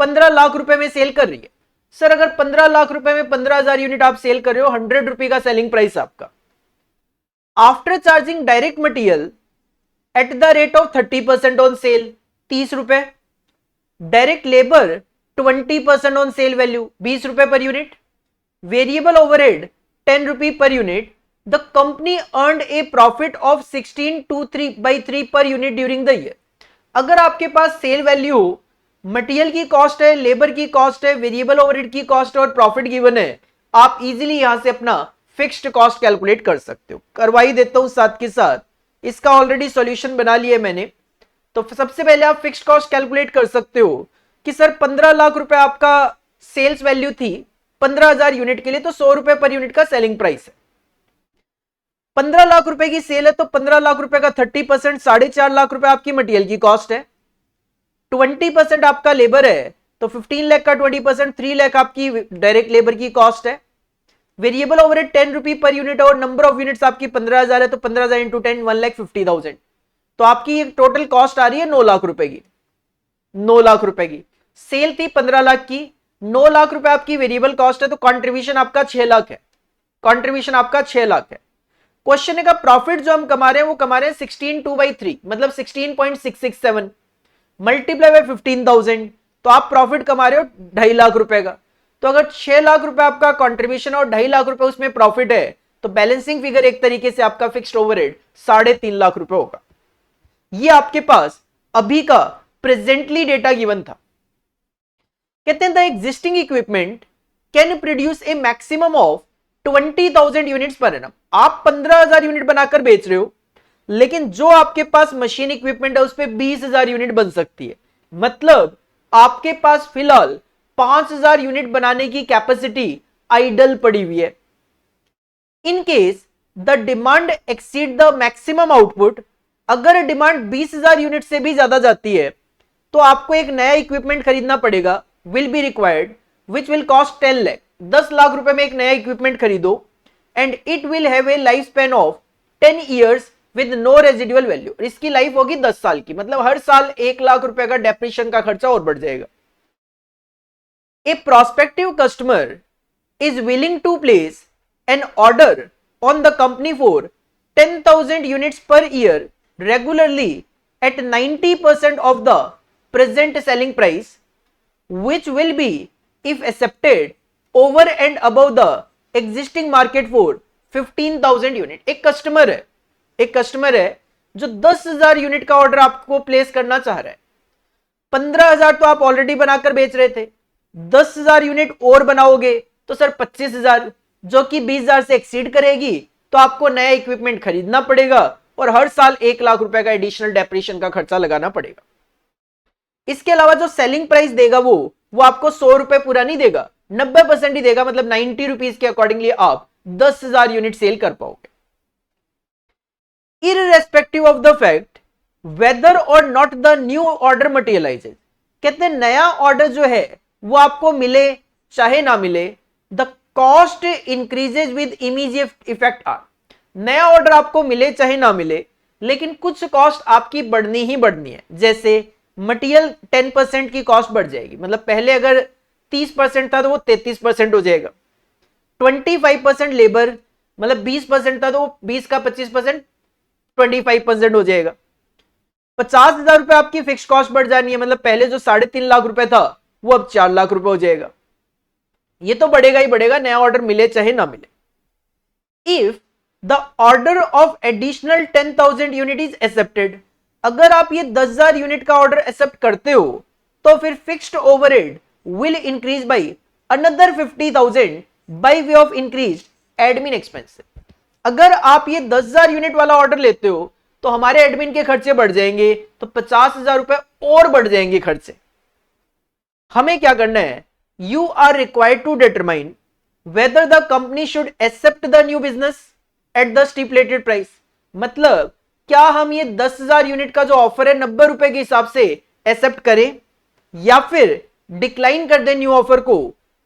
15 lakh रुपए में सेल कर रही है। सर अगर 15 लाख रुपए में 15,000 यूनिट आप सेल कर रहे हो, 100 रुपए का सेलिंग प्राइस आपका, after charging direct material at the rate of 30% on sale 30 रुपए, direct labour 20% on sale value 20 रुपए पर यूनिट, वेरिएबल ओवरहेड 10 रुपए per unit, the company earned A profit of 16/3 per unit during the year. अगर आपके पास cell value हो, material की cost है, labour की cost है, वेरिएबल ओवरहेड की कॉस्ट है और प्रॉफिट गिवन है, आप इजीली यहां से अपना फिक्स्ड कॉस्ट कैलकुलेट कर सकते हो। करवाई देता हूं साथ के साथ, इसका ऑलरेडी सॉल्यूशन बना लिया मैंने। तो सबसे पहले आप फिक्स्ड कॉस्ट कैलकुलेट कर सकते हो कि सर 15 लाख रुपए आपका सेल्स वैल्यू थी 15,000 यूनिट के लिए, तो 100 रुपए पर यूनिट का सेलिंग प्राइस है। 15 लाख रुपए की सेल है तो 15 लाख रुपए का 30%, 4.5 लाख रुपए आपकी मटेरियल की कॉस्ट है, 20% आपका लेबर है तो 15 लाख का 20% 3 लाख आपकी डायरेक्ट लेबर की कॉस्ट है, वेरिएबल ओवरहेड 10 रुपए पर यूनिट और नंबर ऑफ यूनिट्स आपकी 15,000 है तो 15,000 इंटू 10 1,50,000, तो आपकी टोटल कॉस्ट आ रही है 9 लाख रुपए की। 9 लाख रुपए की सेल थी 15 लाख की, 9 लाख रुपए आपकी वेरिएबल कॉस्ट है, तो कंट्रीब्यूशन आपका 6 लाख है, कंट्रीब्यूशन आपका 6 लाख है। क्वेश्चन का प्रॉफिट जो हम कमा रहे हैं वो कमा रहे हैं 16/2/3 मतलब 16.667 मल्टीप्लाई बाय 15,000, तो आप प्रॉफिट कमा रहे हो 2.5 लाख रुपए का। तो अगर 6 लाख रुपए आपका कंट्रीब्यूशन और 2.5 लाख रुपए उसमें प्रॉफिट है, तो बैलेंसिंग फिगर एक तरीके से आपका फिक्स्ड ओवरहेड 3.5 लाख रुपए होगा। ये आपके पास अभी का प्रेजेंटली डेटा गिवन था। कहते हैं the existing equipment can produce a maximum of 20,000 units per annum. आप 15,000 यूनिट बनाकर बेच रहे हो, लेकिन जो आपके पास मशीन इक्विपमेंट है उस पर 20,000 यूनिट बन सकती है, मतलब आपके पास फिलहाल 5,000 यूनिट बनाने की कैपेसिटी आइडल पड़ी हुई है। In case the demand exceed the maximum output, अगर डिमांड 20,000 यूनिट से भी ज्यादा जाती है तो आपको एक नया इक्विपमेंट खरीदना पड़ेगा, will be required which will cost 10 lakh. 10 lakh रुपए में एक नया इक्विपमेंट खरीदो and it will have a life span of 10 years with no residual value. इसकी लाइफ होगी 10 साल की, मतलब हर साल 1 लाख रुपए का डेप्रिसिएशन का खर्चा और बढ़ जाएगा। A prospective customer is willing to place an order on the company for 10,000 units per year regularly at 90% of the present selling price, which will be, if accepted, over and above the existing market for 15,000 unit. एक customer है जो 10,000 unit का order आपको place करना चाह रहा है। 15,000 तो आप ऑलरेडी बनाकर बेच रहे थे, 10,000 यूनिट और बनाओगे तो सर 25,000, जो कि 20,000 से एक्सीड करेगी, तो आपको नया इक्विपमेंट खरीदना पड़ेगा और हर साल 1 लाख रुपए का एडिशनल डेप्रिसिएशन का खर्चा लगाना पड़ेगा। इसके अलावा जो सेलिंग प्राइस देगा वो आपको 100 रुपए पूरा नहीं देगा, 90% ही देगा, मतलब 90 रुपीज के अकॉर्डिंगली आप 10,000 यूनिट सेल कर पाओगे। Irrespective of the fact whether or not the new order materialises, कहते हैं नया ऑर्डर जो है वो आपको मिले चाहे ना मिले, the cost increases with immediate effect or, नया ऑर्डर आपको मिले चाहे ना मिले, लेकिन कुछ कॉस्ट आपकी बढ़नी ही बढ़नी है। जैसे मटेरियल 10% की कॉस्ट बढ़ जाएगी, मतलब पहले अगर 30% था तो वो 33% हो जाएगा। 25% लेबर, मतलब 20% था तो वो 20 का 25% 25% हो जाएगा। 50,000 रुपए आपकी फिक्स कॉस्ट बढ़ जानी है, मतलब पहले जो 3.5 लाख रुपए था वो अब 4 लाख रुपए हो जाएगा। ये तो बढ़ेगा ही बढ़ेगा, नया ऑर्डर मिले चाहे ना मिले। If the order of additional 10,000 unit is accepted, अगर आप ये 10,000 यूनिट का ऑर्डर एक्सेप्ट करते हो तो फिर fixed overhead will increase by another 50,000 by way of increase admin expense. अगर आप ये 10,000 यूनिट वाला ऑर्डर लेते हो तो हमारे एडमिन के खर्चे बढ़ जाएंगे, तो 50,000 रुपए और बढ़ जाएंगे खर्चे। हमें क्या करना है, you are required to determine whether the company should accept the new business at the stipulated price, मतलब क्या हम ये 10,000 यूनिट का जो ऑफर है 90 रुपए के हिसाब से एक्सेप्ट करें या फिर डिक्लाइन कर दें न्यू ऑफर को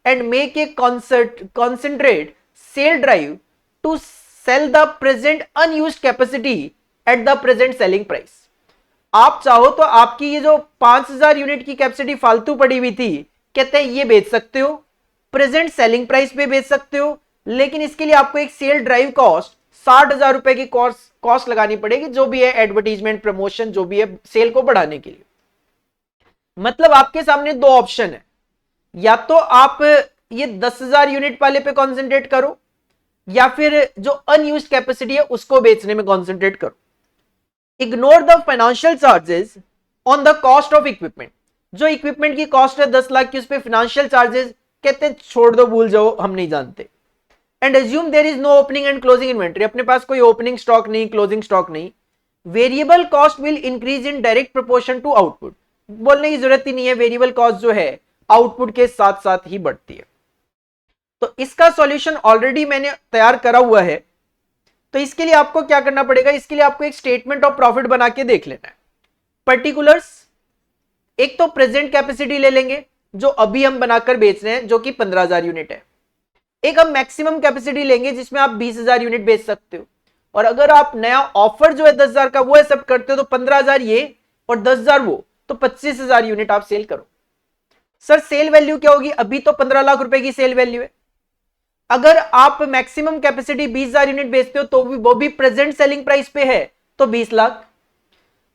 and make a concentrate sale drive to sell the present unused capacity at the present selling price. आप चाहो तो आपकी ये जो 5,000 यूनिट की कैपेसिटी फालतू पड़ी हुई थी, कहते हैं ये बेच सकते हो, प्रेजेंट सेलिंग प्राइस पे बेच सकते हो, लेकिन इसके लिए आपको एक सेल ड्राइव कॉस्ट 60,000 रुपए की कॉस्ट लगानी पड़ेगी, जो भी है एडवर्टीजमेंट प्रमोशन जो भी है सेल को बढ़ाने के लिए। मतलब आपके सामने दो ऑप्शन है, या तो आप ये 10,000 यूनिट वाले पे कॉन्सेंट्रेट करो या फिर जो अनयूज्ड कैपेसिटी है उसको बेचने में कॉन्सेंट्रेट करो। Ignore the financial charges on the cost of equipment, जो इक्विपमेंट की कॉस्ट है 10 लाख की, उस पे फाइनेंशियल चार्जेस कहते हैं छोड़ दो, भूल जाओ, हम नहीं जानते। And assume there is no opening and closing inventory, अपने पास कोई ओपनिंग स्टॉक नहीं, क्लोजिंग स्टॉक नहीं। Variable cost will increase in direct proportion to output, बोलने की जरूरत ही नहीं है, वेरिएबल कॉस्ट जो है आउटपुट के साथ साथ ही बढ़ती है। तो इसका सॉल्यूशन ऑलरेडी मैंने तैयार करा हुआ है, तो इसके लिए आपको क्या करना पड़ेगा, इसके लिए आपको एक स्टेटमेंट ऑफ प्रॉफिट बना के देख लेना है। पर्टिकुलर्स, एक तो प्रेजेंट कैपेसिटी ले लेंगे जो अभी हम बनाकर बेच रहे हैं, जो कि 15,000 यूनिट है। एक हम मैक्सिमम कैपेसिटी लेंगे जिसमें आप 20,000 यूनिट बेच सकते हो, और अगर आप नया ऑफर जो है 10,000 का वो एक्सेप्ट करते हो तो 15,000 ये और 10,000 वो, तो 25,000 यूनिट आप सेल करो। सर सेल वैल्यू क्या होगी, अभी तो 15 लाख रुपए की सेल वैल्यू है। अगर आप मैक्सिमम कैपेसिटी 20,000 यूनिट बेचते हो तो वो भी प्रेजेंट सेलिंग प्राइस पे है, तो 20 लाख।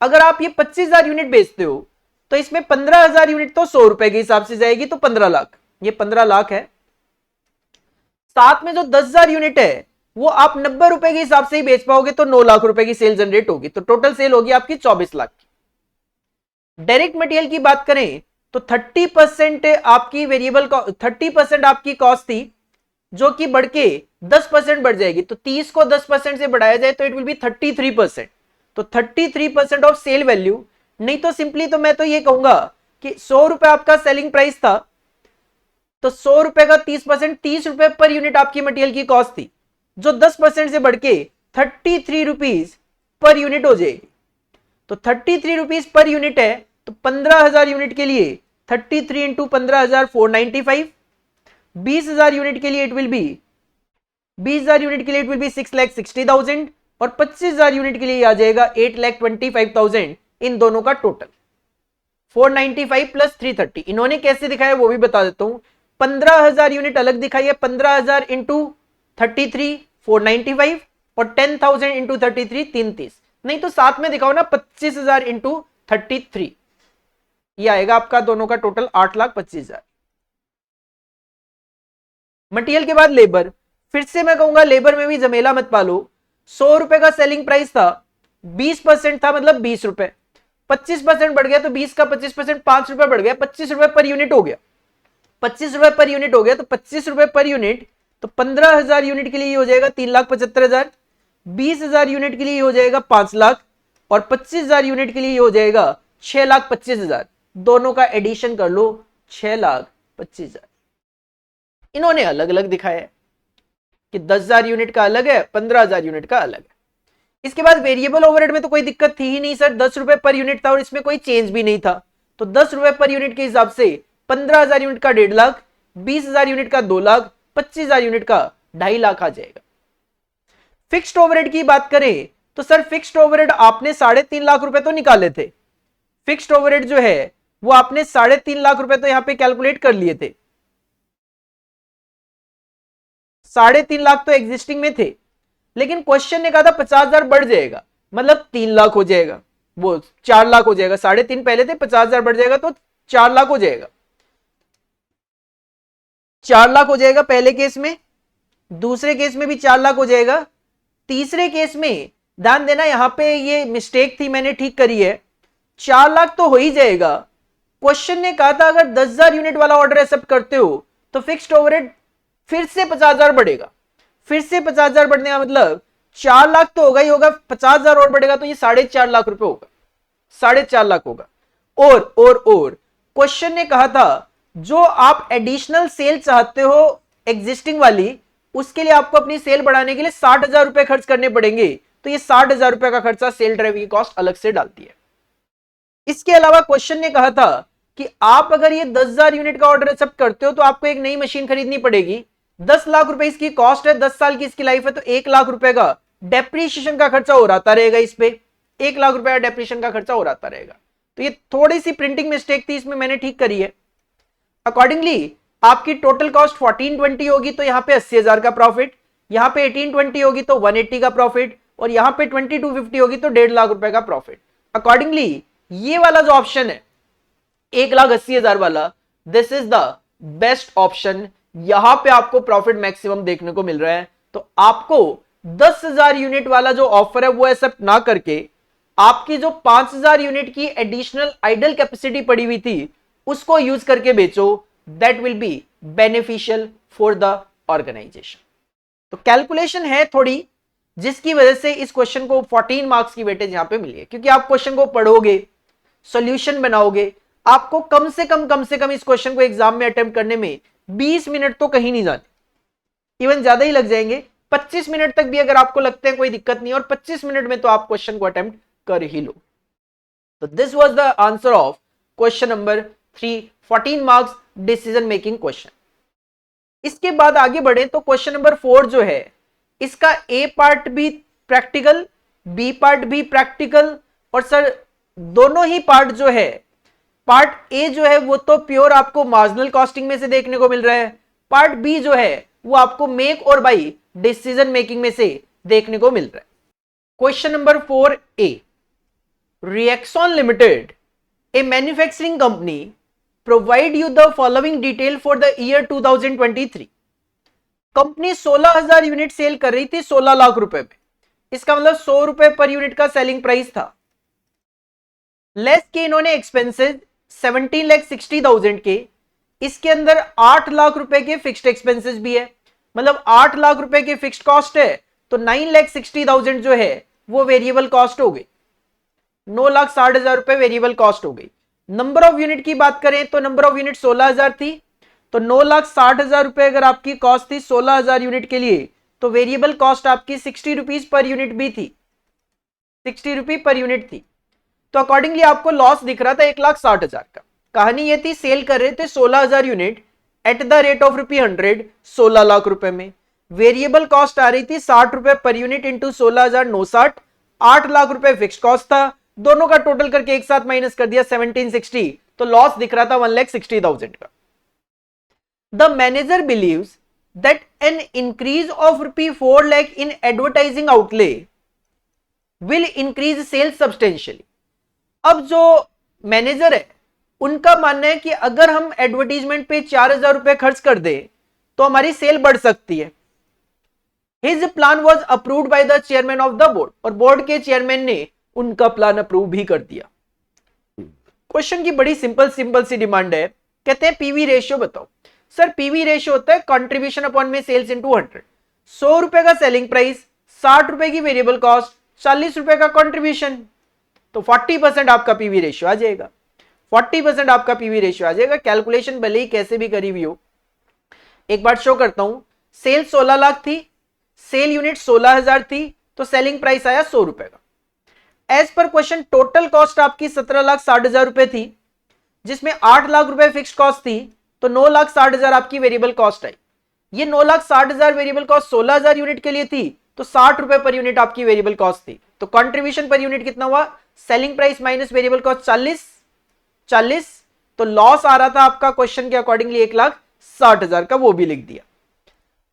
अगर आप ये 25,000 यूनिट बेचते हो तो इसमें 15,000 यूनिट तो 100 रुपए के हिसाब से जाएगी, तो 15 लाख, ये 15 लाख है। साथ में जो 10,000 यूनिट है वो आप 90 रुपए के हिसाब से ही बेच पाओगे, तो 9 लाख रुपए की सेल जनरेट होगी, तो टोटल सेल होगी आपकी 24 लाख की। डायरेक्ट मटेरियल की बात करें तो 30% आपकी वेरिएबल 30% आपकी कॉस्ट थी, जो कि बढ़ के 10% बढ़ जाएगी, तो 30 को 10% से बढ़ाया जाए तो इट विल बी 33%, तो 33% ऑफ सेल वैल्यू। नहीं तो सिंपली तो मैं तो ये कहूंगा कि 100 रुपए आपका सेलिंग प्राइस था, तो 100 रुपए का 30%, 30 रुपए पर यूनिट आपकी मटेरियल की कॉस्ट थी, जो 10% से बढ़ के 33 रुपीज पर यूनिट हो जाएगी। तो 33 रुपीज पर यूनिट है, तो 15,000 यूनिट के लिए 33 इंटू 15,000 495, 20,000 यूनिट के लिए इट विल बी 20,000 यूनिट के लिए इट विल बी 6,60,000, और 25,000 यूनिट के लिए आ जाएगा 8,25,000, इन दोनों का टोटल 495 प्लस 330। इन्होंने कैसे दिखाया वो भी बता देता हूं। 15,000 यूनिट अलग दिखाई है, 15,000 इंटू 33 495, और 10,000 इंटू 33 330, नहीं तो साथ में दिखाओ ना 25,000 इंटू 33, ये आएगा आपका दोनों का टोटल 8,25,000। मटेरियल के बाद लेबर, फिर से मैं कहूंगा लेबर में भी जमेला मत पालो। 100 रुपए का सेलिंग प्राइस था, 20% था मतलब 20 रुपए, 25% बढ़ गया तो 20 का 25% 5 रुपए बढ़ गया, 25 रुपए पर यूनिट हो गया। 25 रुपए पर यूनिट हो गया तो 25 रुपए पर यूनिट, तो 15,000 यूनिट के लिए हो जाएगा 3,75,000, 20,000 यूनिट के लिए हो जाएगा 5 लाख, और 25,000 यूनिट के लिए हो जाएगा 6,25,000। दोनों का एडिशन कर लो, 6,25,000। इन्होंने अलग अलग दिखाया है कि 10,000 यूनिट का अलग है, 15,000 यूनिट का अलग है। इसके बाद वेरिएबल ओवरहेड में तो कोई दिक्कत थी ही नहीं सर, 10 रुपए पर यूनिट था और इसमें कोई चेंज भी नहीं था, तो 10 रुपए पर यूनिट के हिसाब से 15,000 यूनिट का 1.5 लाख, 20,000 यूनिट का 2 लाख, 25,000 यूनिट का 2.5 लाख आ जाएगा। फिक्स्ड ओवरहेड की बात करें तो सर फिक्स्ड ओवरहेड आपने 3.5 लाख रुपए तो निकाले थे, फिक्स्ड ओवरहेड जो है वो आपने 3.5 लाख रुपए तो यहां पे कैलकुलेट कर लिए थे, 3.5 लाख तो एग्जिस्टिंग में थे, लेकिन क्वेश्चन ने कहा था 50,000 बढ़ जाएगा, मतलब 3 लाख हो जाएगा, वो 4 लाख हो जाएगा, 3.5 पहले थे, 50,000 बढ़ जाएगा तो 4 लाख हो जाएगा, 4 लाख हो जाएगा पहले केस में, दूसरे केस में भी 4 लाख हो जाएगा, तीसरे केस में ध्यान देना यहां पे ये मिस्टेक थी, मैंने ठीक करी है, 4 लाख तो हो ही जाएगा। क्वेश्चन ने कहा था अगर 10,000 यूनिट वाला ऑर्डर एक्सेप्ट करते हो तो फिक्स्ड ओवरहेड फिर से 50,000 बढ़ेगा, फिर से 50,000 बढ़ने का मतलब 4 लाख तो होगा ही होगा, 50,000 और बढ़ेगा तो ये 4.5 लाख रुपए होगा, 4.5 लाख होगा। और क्वेश्चन ने कहा था जो आप एडिशनल सेल चाहते हो एग्जिस्टिंग वाली, उसके लिए आपको अपनी सेल बढ़ाने के लिए 60,000 रुपए खर्च करने पड़ेंगे, तो ये 60,000 रुपए का खर्चा सेल ड्राइव की कॉस्ट अलग से डालती है। इसके अलावा क्वेश्चन ने कहा था कि आप अगर ये 10,000 यूनिट का ऑर्डर एक्सेप्ट करते हो तो आपको एक नई मशीन खरीदनी पड़ेगी, 10 लाख रुपए इसकी कॉस्ट है, 10 साल की इसकी लाइफ है, तो 1 लाख रुपए का डेप्रीशिएशन का खर्चा हो रहा रहेगा, इस पे 1 लाख रुपए का डेप्रीशिएशन का खर्चा हो रहा रहेगा। तो ये थोड़ी सी प्रिंटिंग मिस्टेक थी, इसमें मैंने ठीक करी है। अकॉर्डिंगली आपकी टोटल कॉस्ट 1420 होगी तो यहां पे 80,000 का प्रॉफिट, यहां पे 1820 होगी तो 180 का प्रॉफिट, और यहां पे 2250 होगी तो 1.5 लाख रुपए का प्रॉफिट। अकॉर्डिंगली ये वाला जो ऑप्शन है 1,80,000 वाला, this is the best option, यहां पे आपको प्रॉफिट मैक्सिमम देखने को मिल रहा है। तो आपको 10,000 यूनिट वाला जो ऑफर है वो एक्सेप्ट ना करके आपकी जो 5,000 यूनिट की एडिशनल आइडल कैपेसिटी पड़ी हुई थी उसको यूज करके बेचो, that will be beneficial for the organisation. तो कैलकुलेशन है थोड़ी, जिसकी वजह से इस क्वेश्चन को 14 मार्क्स की वेटेज यहां पे मिली है, क्योंकि आप क्वेश्चन को पढ़ोगे, सॉल्यूशन बनाओगे, आपको कम से कम इस क्वेश्चन को एग्जाम में अटेम्प्ट करने में 20 मिनट तो कहीं नहीं जाने, इवन ज्यादा ही लग जाएंगे, 25 मिनट तक भी अगर आपको लगते हैं कोई दिक्कत नहीं, और 25 मिनट में तो आप क्वेश्चन को अटेम्प्ट कर ही लो। तो this was the answer of question number 3, 14 marks decision making question. इसके बाद आगे बढ़े तो क्वेश्चन नंबर 4 जो है इसका ए पार्ट भी प्रैक्टिकल, बी पार्ट भी प्रैक्टिकल, और सर दोनों ही पार्ट जो है, पार्ट ए जो है वो तो प्योर आपको मार्जिनल कॉस्टिंग में से देखने को मिल रहा है, पार्ट बी जो है वो आपको make or by decision making में से देखने को मिल रहा है। Question number 4A, Reaxon limited, a manufacturing company, provide you the following detail for the year 2023। Company 16,000 unit cell कर रही थी 16 लाख रुपए में, इसका मतलब 100 रुपए पर यूनिट का सेलिंग प्राइस था, लेस के इन्होंने एक्सपेंसेस 17,60,000 के, इसके अंदर 8 लाख रुपए के फिक्स्ड एक्सपेंसेस भी है, मतलब 8 लाख रुपए के फिक्स्ड कॉस्ट है, तो 9,60,000 जो है वो वेरिएबल कॉस्ट हो गई, 9,60,000 रुपए वेरिएबल कॉस्ट हो गई। नंबर ऑफ यूनिट की बात करें तो नंबर ऑफ यूनिट 16,000 थी, तो 9,60,000 रुपए अगर आपकी कॉस्ट थी 16,000 यूनिट के लिए, तो वेरिएबल कॉस्ट आपकी 60 रुपीज पर यूनिट भी थी, 60 रुपी पर यूनिट थी, तो अकॉर्डिंगली आपको लॉस दिख रहा था 1,60,000 का। कहानी ये थी सेल कर रहे थे 16,000 unit eight the rate of ₹100, 16 lakh रुपए में, वेरिएबल कॉस्ट आ रही थी 60 रुपए पर यूनिट इंटू 16,000 960, 8 लाख रुपए फिक्स कॉस्ट था, दोनों का टोटल करके एक साथ माइनस कर दिया 1760, तो लॉस दिख रहा था 1,60,000 का। The manager believes that an increase of ₹4 lakh in advertising outlay will increase sales substantially. अब जो मैनेजर है उनका मानना है कि अगर हम एडवर्टीजमेंट पे 4,000 रुपए खर्च कर दे तो हमारी सेल बढ़ सकती है. His plan was approved by the chairman of the board, और बोर्ड के चेयरमैन ने उनका प्लान अप्रूव भी कर दिया. क्वेश्चन की बड़ी सिंपल सी डिमांड है. कहते हैं पीवी रेशियो बताओ. सर पीवी रेशियो होता है कंट्रीब्यूशन अपॉन में सेल्स इनटू 100. 100 रुपए का सेलिंग प्राइस, 60 रुपए की वेरिएबल कॉस्ट, 40 रुपए का कंट्रीब्यूशन, तो 40% आपका पीवी रेशियो आ जाएगा. 40% आपका पीवी रेशियो आ जाएगा. कैलकुलेशन भले ही कैसे भी करी हुई हो, एक बार शो करता हूं. सेल 16 लाख थी, सेल यूनिट 16,000 थी, तो सेलिंग प्राइस आया 100 रुपए का. As per question total cost आपकी 17,60,000 रुपए थी, जिसमें 8 लाख रुपए फिक्स कॉस्ट थी, तो 9,60,000 आपकी वेरिएबल कॉस्ट आई. ये 9,60,000 वेरिएबल कॉस्ट 16,000 यूनिट के लिए थी, तो 60 रुपए पर यूनिट आपकी वेरिएबल कॉस्ट थी. तो कंट्रीब्यूशन पर यूनिट कितना हुआ? Selling price minus variable cost 40, तो लॉस आ रहा था आपका क्वेश्चन के अकॉर्डिंगली 1,60,000 का, वो भी लिख दिया.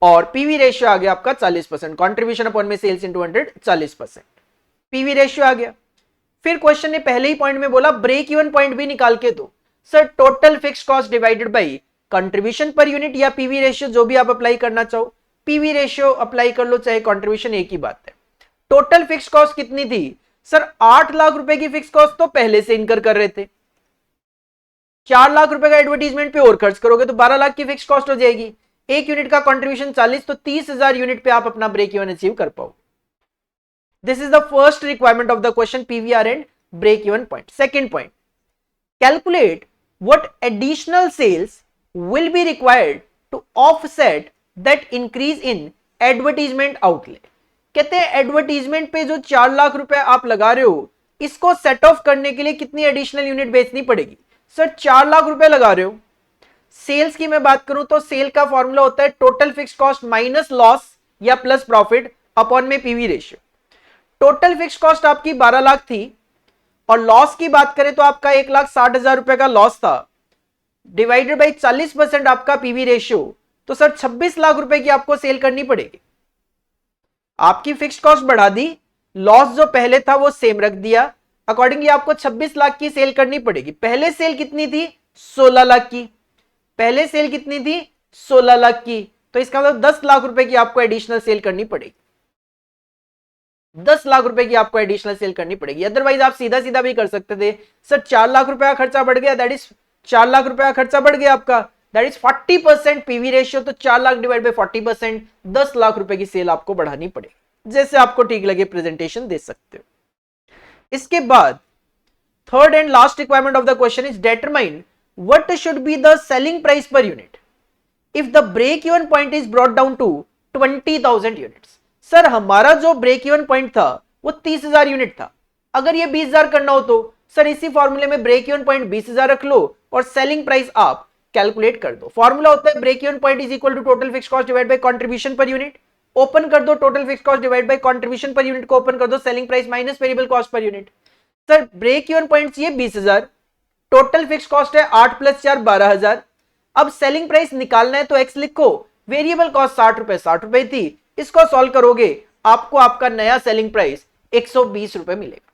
और पीवी रेशियो आ गया आपका 40%. कंट्रीब्यूशन अपॉन में सेल्स इनटू 100 40%. पीवी रेशियो आ गया. फिर क्वेश्चन ने पहले ही पॉइंट में बोला ब्रेक इवन पॉइंट भी निकाल के दो. Sir total fix cost divided by contribution per unit या पीवी रेशियो, जो भी आप अप्लाई करना चाहो. पीवी रेशियो अप्लाई कर लो चाहे कंट्रीब्यूशन, एक ही बात है. टोटल फिक्स कॉस्ट कितनी थी? सर 8 लाख रुपए की फिक्स कॉस्ट तो पहले से इनकर कर रहे थे. 4 लाख रुपए का एडवर्टीजमेंट पे और खर्च करोगे तो 12 लाख की फिक्स कॉस्ट हो जाएगी. एक यूनिट का कंट्रीब्यूशन 40, तो 30,000 यूनिट पे आप अपना ब्रेक इवन अचीव कर पाओ. This is the first requirement of the question, PVR and break even point. Second point, calculate what additional sales will be required to offset that increase in advertisement outlay. कहते हैं advertisement पे जो 4 लाख रुपए आप लगा रहे हो, इसको सेट ऑफ करने के लिए कितनी एडिशनल यूनिट बेचनी पड़ेगी? सर 4 लाख रुपए लगा रहे हो. सेल्स की मैं बात करूं तो सेल का फॉर्मूला होता है total fix cost minus loss या प्लस प्रॉफिट अपॉन में PV ratio. Total fix cost आपकी 12 लाख थी, और लॉस की बात करें तो आपका 1,60,000 रुपए का लॉस था, डिवाइडेड बाई 40% आपका पीवी रेशियो, तो सर 26 लाख रुपए की आपको सेल करनी पड़ेगी. आपकी फिक्स कॉस्ट बढ़ा दी, लॉस जो पहले था वो सेम रख दिया, अकॉर्डिंगली आपको 26 लाख की सेल करनी पड़ेगी. पहले सेल कितनी थी? 16 लाख की. पहले सेल कितनी थी? 16 लाख की. तो इसका मतलब 10 लाख रुपए की आपको एडिशनल सेल करनी पड़ेगी. 10 लाख रुपए की आपको एडिशनल सेल करनी पड़ेगी. अदरवाइज आप सीधा सीधा भी कर सकते थे. सर 4 लाख रुपए का खर्चा बढ़ गया, दैट इज 4 लाख रुपए का खर्चा बढ़ गया आपका, दैट इज 40% पीवी रेशियो. तो 4 लाख डिवाइड बाय 40%, 10 लाख रुपए की सेल आपको बढ़ानी पड़ेगी. जैसे आपको ठीक लगे प्रेजेंटेशन दे सकते हो. इसके बाद third and last requirement of the question is determine what should be the selling price per unit if the break even point is brought down to 20,000 units. Sir हमारा जो ब्रेक इवन पॉइंट था वो 30,000 unit था. अगर ये 20,000 करना हो तो सर इसी फॉर्मूले में ब्रेक इवन पॉइंट 20,000 रख लो और सेलिंग प्राइस आप कैलकुलेट कर दो. फॉर्मूला होता है break even point is equal to total fix cost divide by contribution per unit. Open कर दो, total fix cost divide by contribution per unit को ओपन कर दो, selling price minus variable cost per unit. Sir break even point चाहिए 20,000, total fix cost है 8 + 4 12,000. अब selling price निकालना है तो एक्स लिखो, वेरिएबल कॉस्ट 60 रुपए थी, इसको सॉल्व करोगे आपको आपका नया सेलिंग प्राइस 120 रुपए मिलेगा.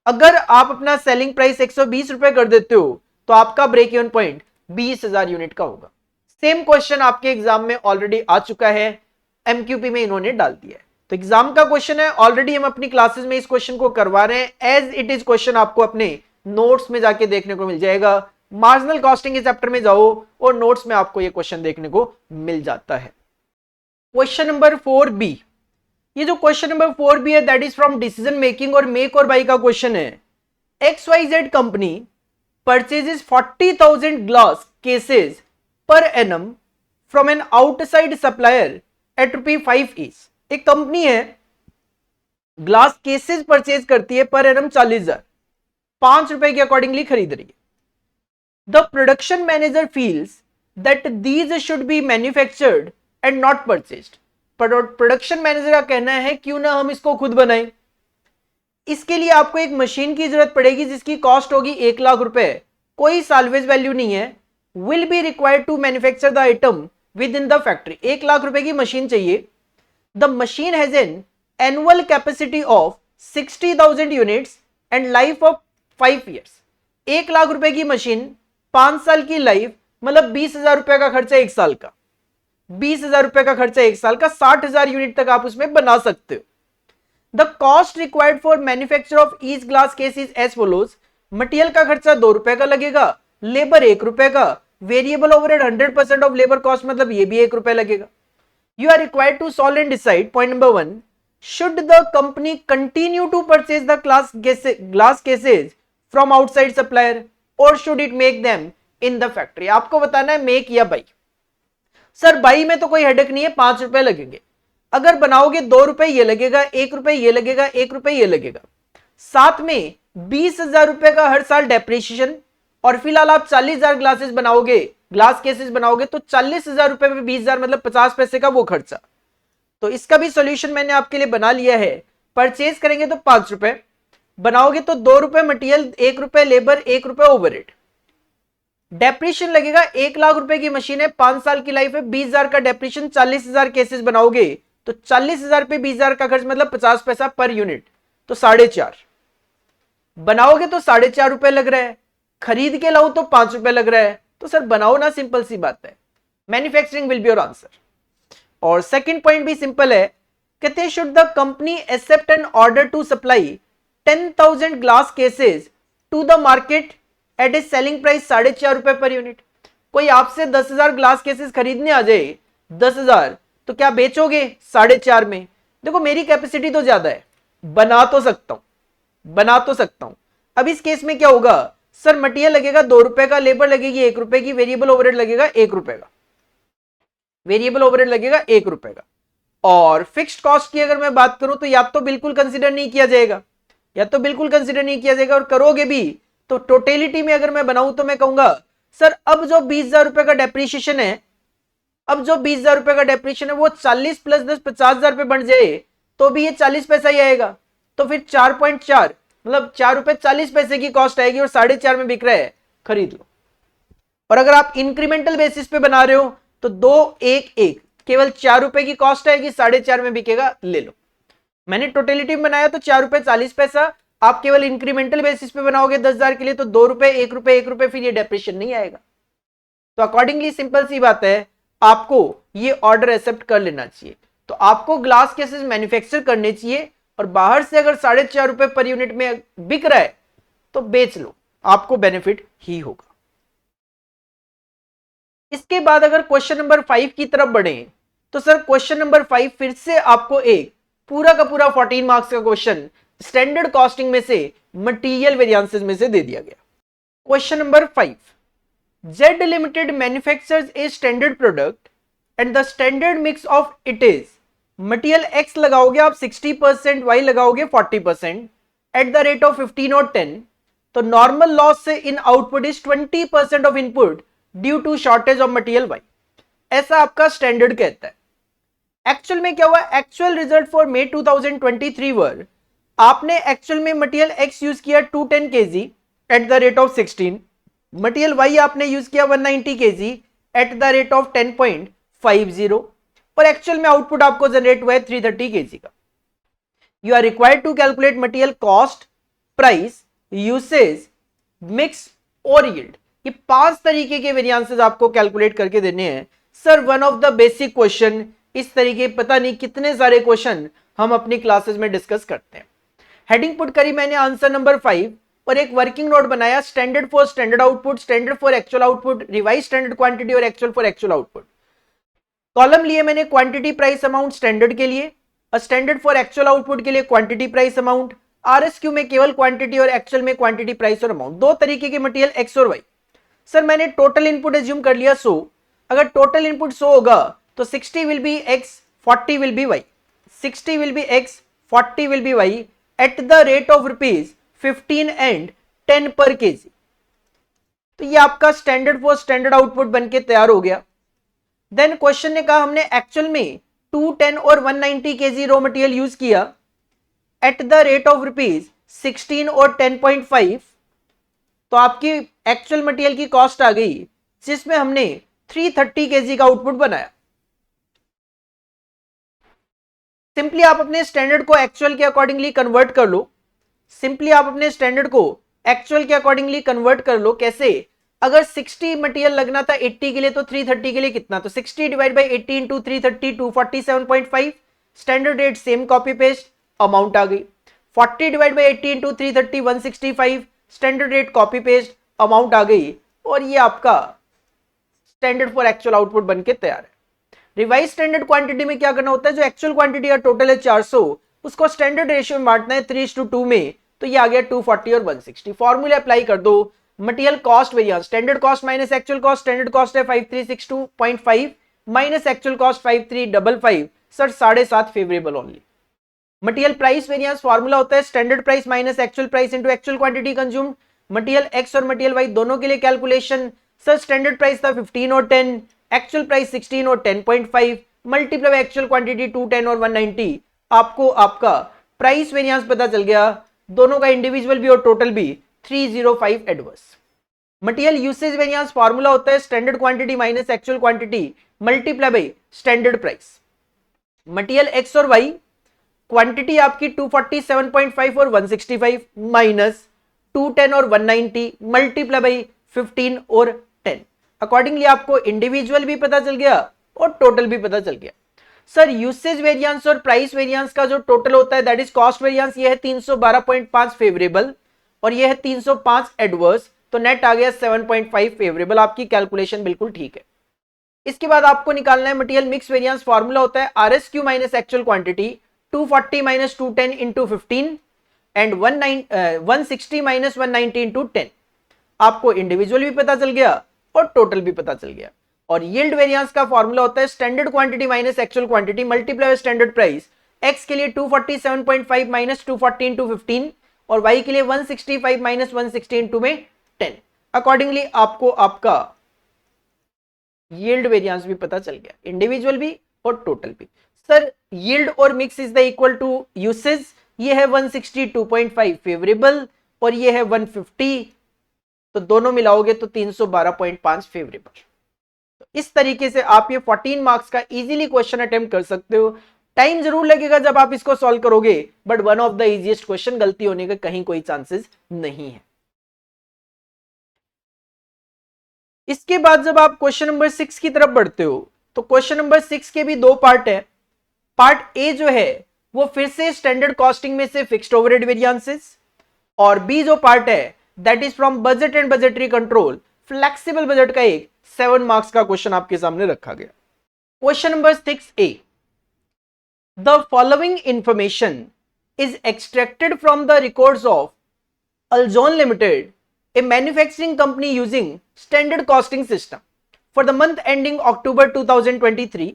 अगर आप अपना सेलिंग प्राइस 120 रुपए कर देते हो तो आपका ब्रेक इवन पॉइंट 20,000 यूनिट का होगा. सेम क्वेश्चन आपके एग्जाम में ऑलरेडी आ चुका है, एमक्यूपी में इन्होंने डाल दिया है. तो एग्जाम का क्वेश्चन है, ऑलरेडी हम अपनी क्लासेस में इस क्वेश्चन को करवा रहे हैं. एज इट इज क्वेश्चन आपको अपने नोट्स में जाके देखने को मिल जाएगा. मार्जिनल कॉस्टिंग के चैप्टर में जाओ और नोट्स में आपको ये क्वेश्चन देखने को मिल जाता है. Question number 4B. ये जो क्वेश्चन नंबर 4B है that is from decision making or make or buy का क्वेश्चन है. XYZ company purchases 40,000 glass cases per annum from an outside supplier at ₹5 each. एक कंपनी है, ग्लास केसेस परचेज करती है per annum 40,000, 5 रुपए के accordingly खरीद रही है. The production manager feels that these should be manufactured and not purchased. Production manager का कहना है क्यों ना हम इसको खुद बनाएं. इसके लिए आपको एक मशीन की जरूरत पड़ेगी जिसकी कॉस्ट होगी 1 लाख रुपए, कोई साल्वेज वैल्यू नहीं है. Will be required to manufacture the item within the factory. 1 lakh रुपए की मशीन चाहिए। The machine has an annual capacity of 60,000 units and life of 5 years. 1 lakh रुपए की मशीन, 5 साल की लाइफ, मतलब 20,000 रुपए का खर्चा 1 साल का। 20,000 रुपए का खर्चा 1 साल का, 60,000 यूनिट तक आप उसमें बना सकते हो। The cost required for manufacture of each glass case is as follows. Material का खर्चा 2 रुपए का लगेगा, लेबर 1 रुपए का, variable overhead 100% of labour cost, मतलब ये भी 1 रुपए लगेगा। You are required to solve and decide. Point number 1, should the company continue to purchase the glass cases from outside supplier और should it make them in the factory. आपको बताना है make या बाई। सर बाई में तो कोई headache नहीं है, 5 रुपए लगेंगे। अगर बनाओगे 2 रुपए ये लगेगा, 1 रुपए ये लगेगा, 1 रुपए ये लगेगा, साथ में 20,000 रुपए का हर साल डेप्रिसिएशन। और फिलहाल आप 40,000 ग्लासेस बनाओगे, ग्लास केसेस बनाओगे, तो 40,000 रुपए में 20,000 मतलब 50 पैसे का वो खर्चा। तो इसका भी सॉल्यूशन मैंने आपके लिए बना लिया है। परचेज करेंगे तो 5 रुपए, बनाओगे तो 2 रुपए मटेरियल, 1 रुपए लेबर, 1 रुपए ओवरहेड। डेप्रिशिएशन लगेगा, 1 लाख रुपए की मशीन है, 5 साल की लाइफ है, 20,000 का डेप्रिशिएशन, 40,000 केसेस बनाओगे तो 40,000 पे 20,000 का खर्च मतलब 50 पैसा पर यूनिट, तो 4.5 बनाओगे तो 4.5 रुपए लग रहा है, खरीद के लाओ तो 5 रुपए लग रहा है। तो सर बनाओ ना, सिंपल सी बात है। Manufacturing will be your answer. और सेकंड पॉइंट भी सिंपल है, कहते हैं should the company accept an order to supply 10,000 glass cases to the market at a selling price 4.5 रुपए पर यूनिट। कोई आपसे 10,000 ग्लास केसेस खरीदने आ जाए, 10,000, तो क्या बेचोगे 4.5 में? देखो मेरी कैपेसिटी तो ज्यादा है, बना तो सकता हूं। अब इस केस में क्या होगा, सर मटेरियल लगेगा 2 रुपए का, लेबर लगेगी 1 रुपए की, वेरिएबल ओवरहेड लगेगा 1 रुपए का, वेरिएबल ओवरहेड लगेगा 1 रुपए का। और फिक्स्ड कॉस्ट की अगर मैं बात करूं तो या तो बिल्कुल कंसीडर नहीं किया जाएगा, और करोगे भी तो टोटलिटी में अगर मैं बनाऊं तो मैं कहूंगा सर अब जो 20,000 रुपए का डेप्रिसिएशन है, वो 40 प्लस 10 50,000 रुपए बन जाए तो भी ये 40 पैसा ही आएगा। तो फिर 4.4 मतलब 4 रुपए 40 पैसे की कॉस्ट आएगी, और 4.5 में बिक रहा है, खरीद लो। और अगर आप इंक्रीमेंटल बेसिस पे बना रहे हो तो 2-1-1 केवल 4 रुपए की कॉस्ट आएगी, 4.5 में बिकेगा, ले लो। मैंने टोटलिटी में बनाया तो 4 रुपए 40 पैसा, आप केवल इंक्रीमेंटल बेसिस पे बनाओगे 10,000 के लिए तो 2 रुपए 1 रुपए 1 रुपए, फिर ये डेप्रिसिएशन नहीं आएगा। तो अकॉर्डिंगली सिंपल सी बात है, आपको ये ऑर्डर एक्सेप्ट कर लेना चाहिए। तो आपको ग्लास केसेस मैन्युफैक्चर करने चाहिए, और बाहर से अगर 4.5 रुपए पर यूनिट में बिक रहा है तो बेच लो, आपको बेनिफिट ही होगा। इसके बाद अगर क्वेश्चन नंबर 5 की तरफ बढ़े तो सर क्वेश्चन नंबर 5 फिर से आपको एक पूरा का पूरा 14 मार्क्स का क्वेश्चन स्टैंडर्ड कॉस्टिंग में से मटेरियल वेरिएंसेस में से दे दिया गया। Question number 5, Z Limited manufactures a standard product and the standard mix of it is material X लगाओगे आप 60%, Y लगाओगे 40% एट द रेट ऑफ 15 और 10, तो नॉर्मल लॉस से in output is 20% of input due to shortage of material Y। ऐसा आपका standard कहता है। एक्चुअल में क्या हुआ, एक्चुअल रिजल्ट फॉर May 2023 वर, आपने एक्चुअल में मटेरियल X यूज किया 210 kg eight the rate of 16, material Y आपने यूज किया 190 kg eight the rate of 10.50, और एक्चुअल में आउटपुट आपको जनरेट हुआ है 330 kg का। You are required to calculate material cost, price, usage, mix और यील्ड। ये 5 तरीके के वेरिएंसेस आपको कैलकुलेट करके देने हैं। Sir one of the basic question, इस तरीके पता नहीं कितने सारे क्वेश्चन हम अपनी क्लासेस में डिस्कस करते हैं। हेडिंग पुट करी मैंने आंसर नंबर 5, और एक वर्किंग नोट बनाया, standard for standard output, standard for actual output, revise standard quantity और actual for actual output. Column लिए मैंने क्वांटिटी प्राइस अमाउंट स्टैंडर्ड के लिए, स्टैंडर्ड फॉर एक्चुअल आउटपुट के लिए क्वांटिटी प्राइस अमाउंट, आरएसक्यू में केवल क्वांटिटी और एक्चुअल में क्वांटिटी प्राइस और अमाउंट। 2 तरीके के मटेरियल एक्स और वाई। सर मैंने टोटल इनपुट एज्यूम कर लिया 100, अगर टोटल इनपुट 100 होगा तो 60 will be X, 40 will be Y, 60 will be X, 40 will be Y at the rate of ₹15 and 10 per KG. तो ये आपका स्टैंडर्ड फॉर स्टैंडर्ड आउटपुट बनके तैयार हो गया। देन क्वेश्चन ने कहा हमने एक्चुअल में 210 और 190 केजी रॉ मटेरियल यूज किया एट द रेट ऑफ ₹16 और 10.5, तो आपकी एक्चुअल मटेरियल की कॉस्ट आ गई जिसमें हमने 330 केजी का आउटपुट बनाया। सिंपली आप अपने स्टैंडर्ड को एक्चुअल के अकॉर्डिंगली कन्वर्ट कर लो। सिंपली आप अपने स्टैंडर्ड को एक्चुअल के अकॉर्डिंगली कन्वर्ट कर लो। कैसे? अगर 60 मटेरियल लगना था 80 के लिए तो 330 के लिए कितना, तो 60 divide by 80 into 330 247.5। Standard rate same, copy paste, amount आ गई। 40 divide by 80 into 330 165, standard rate, copy paste, amount आ गई। और ये आपका स्टैंडर्ड फॉर एक्चुअल आउटपुट बनके तैयार है। रिवाइज स्टैंडर्ड क्वांटिटी में क्या करना होता है, जो एक्चुअल क्वांटिटी का टोटल है 400, उसको स्टैंडर्ड रेशियो में बांटना है 3:2 में, तो ये आ गया 240 और 160। फॉर्मूला अप्लाई कर दो। Material cost variance, standard cost minus actual cost, standard cost है 5362.5 minus actual cost 5355, sir 7.5 favourable only. Material price variance formula होता है standard price minus actual price into actual quantity consumed. Material x और material Y दोनों के लिए calculation, sir standard price था 15 और 10, actual price 16 और 10.5, मल्टीप्लाई बाय एक्चुअल क्वांटिटी 210 और 190। आपको आपका प्राइस वेरिएंस पता चल गया, दोनों का इंडिविजुअल भी और टोटल भी 305 adverse. Material usage variance formula होता है standard quantity minus actual quantity multiply by standard price. Material x और वाई क्वांटिटी आपकी 247.5 और 165 माइनस 210 और 190 मल्टीप्लाई बाई 15 और 10। अकॉर्डिंगली आपको इंडिविजुअल भी पता चल गया और टोटल भी पता चल गया। सर यूसेज वेरिएंस और प्राइस वेरिएंस का जो टोटल होता है दैट इज कॉस्ट वेरिएंस, ये है 312.5 फेवरेबल और ये है 305 एडवर्स, तो नेट आ गया 7.5 फेवरेबल। आपकी कैलकुलेशन बिल्कुल ठीक है। इसके बाद आपको निकालना है मटेरियल मिक्स वेरिएंस फॉर्मूला होता है RSQ minus actual quantity 240 minus 210 into 15 and 160 minus 190 into 10। आपको इंडिविजुअल भी पता चल गया और टोटल भी पता चल गया। और यील्ड वेरिएंस का फॉर्मूला होता है standard quantity minus actual quantity multiply standard price. X के लिए 247.5 माइनस 240 इंटू 15 और वाई के लिए 165 माइनस 160 इंटू में 10। अकॉर्डिंगली आपको आपका यील्ड वेरिएंस भी पता चल गया, इंडिविजुअल भी और टोटल भी। सर यील्ड और mix is the equal to usage, ये है 162.5 फेवरेबल और ये है 150, तो दोनों मिलाओगे तो 312.5 फेवरेबल। तो इस तरीके से आप ये 14 मार्क्स का इजीली क्वेश्चन अटेम्प्ट कर सकते हो। टाइम जरूर लगेगा जब आप इसको सॉल्व करोगे, but one of the easiest question, गलती होने का कहीं कोई चांसेस नहीं है। इसके बाद जब आप क्वेश्चन नंबर 6 की तरफ बढ़ते हो तो क्वेश्चन नंबर 6 के भी दो पार्ट है। पार्ट ए जो है वो फिर से स्टैंडर्ड कॉस्टिंग में से फिक्स्ड ओवरहेड वेरिएंसेस, और बी जो पार्ट है that is from budget and budgetary control, flexible budget का एक 7 मार्क्स का क्वेश्चन आपके सामने रखा गया। Question number 6A, the following information is extracted from the records of अल्जोन limited, a manufacturing company using standard costing system for the month ending October 2023।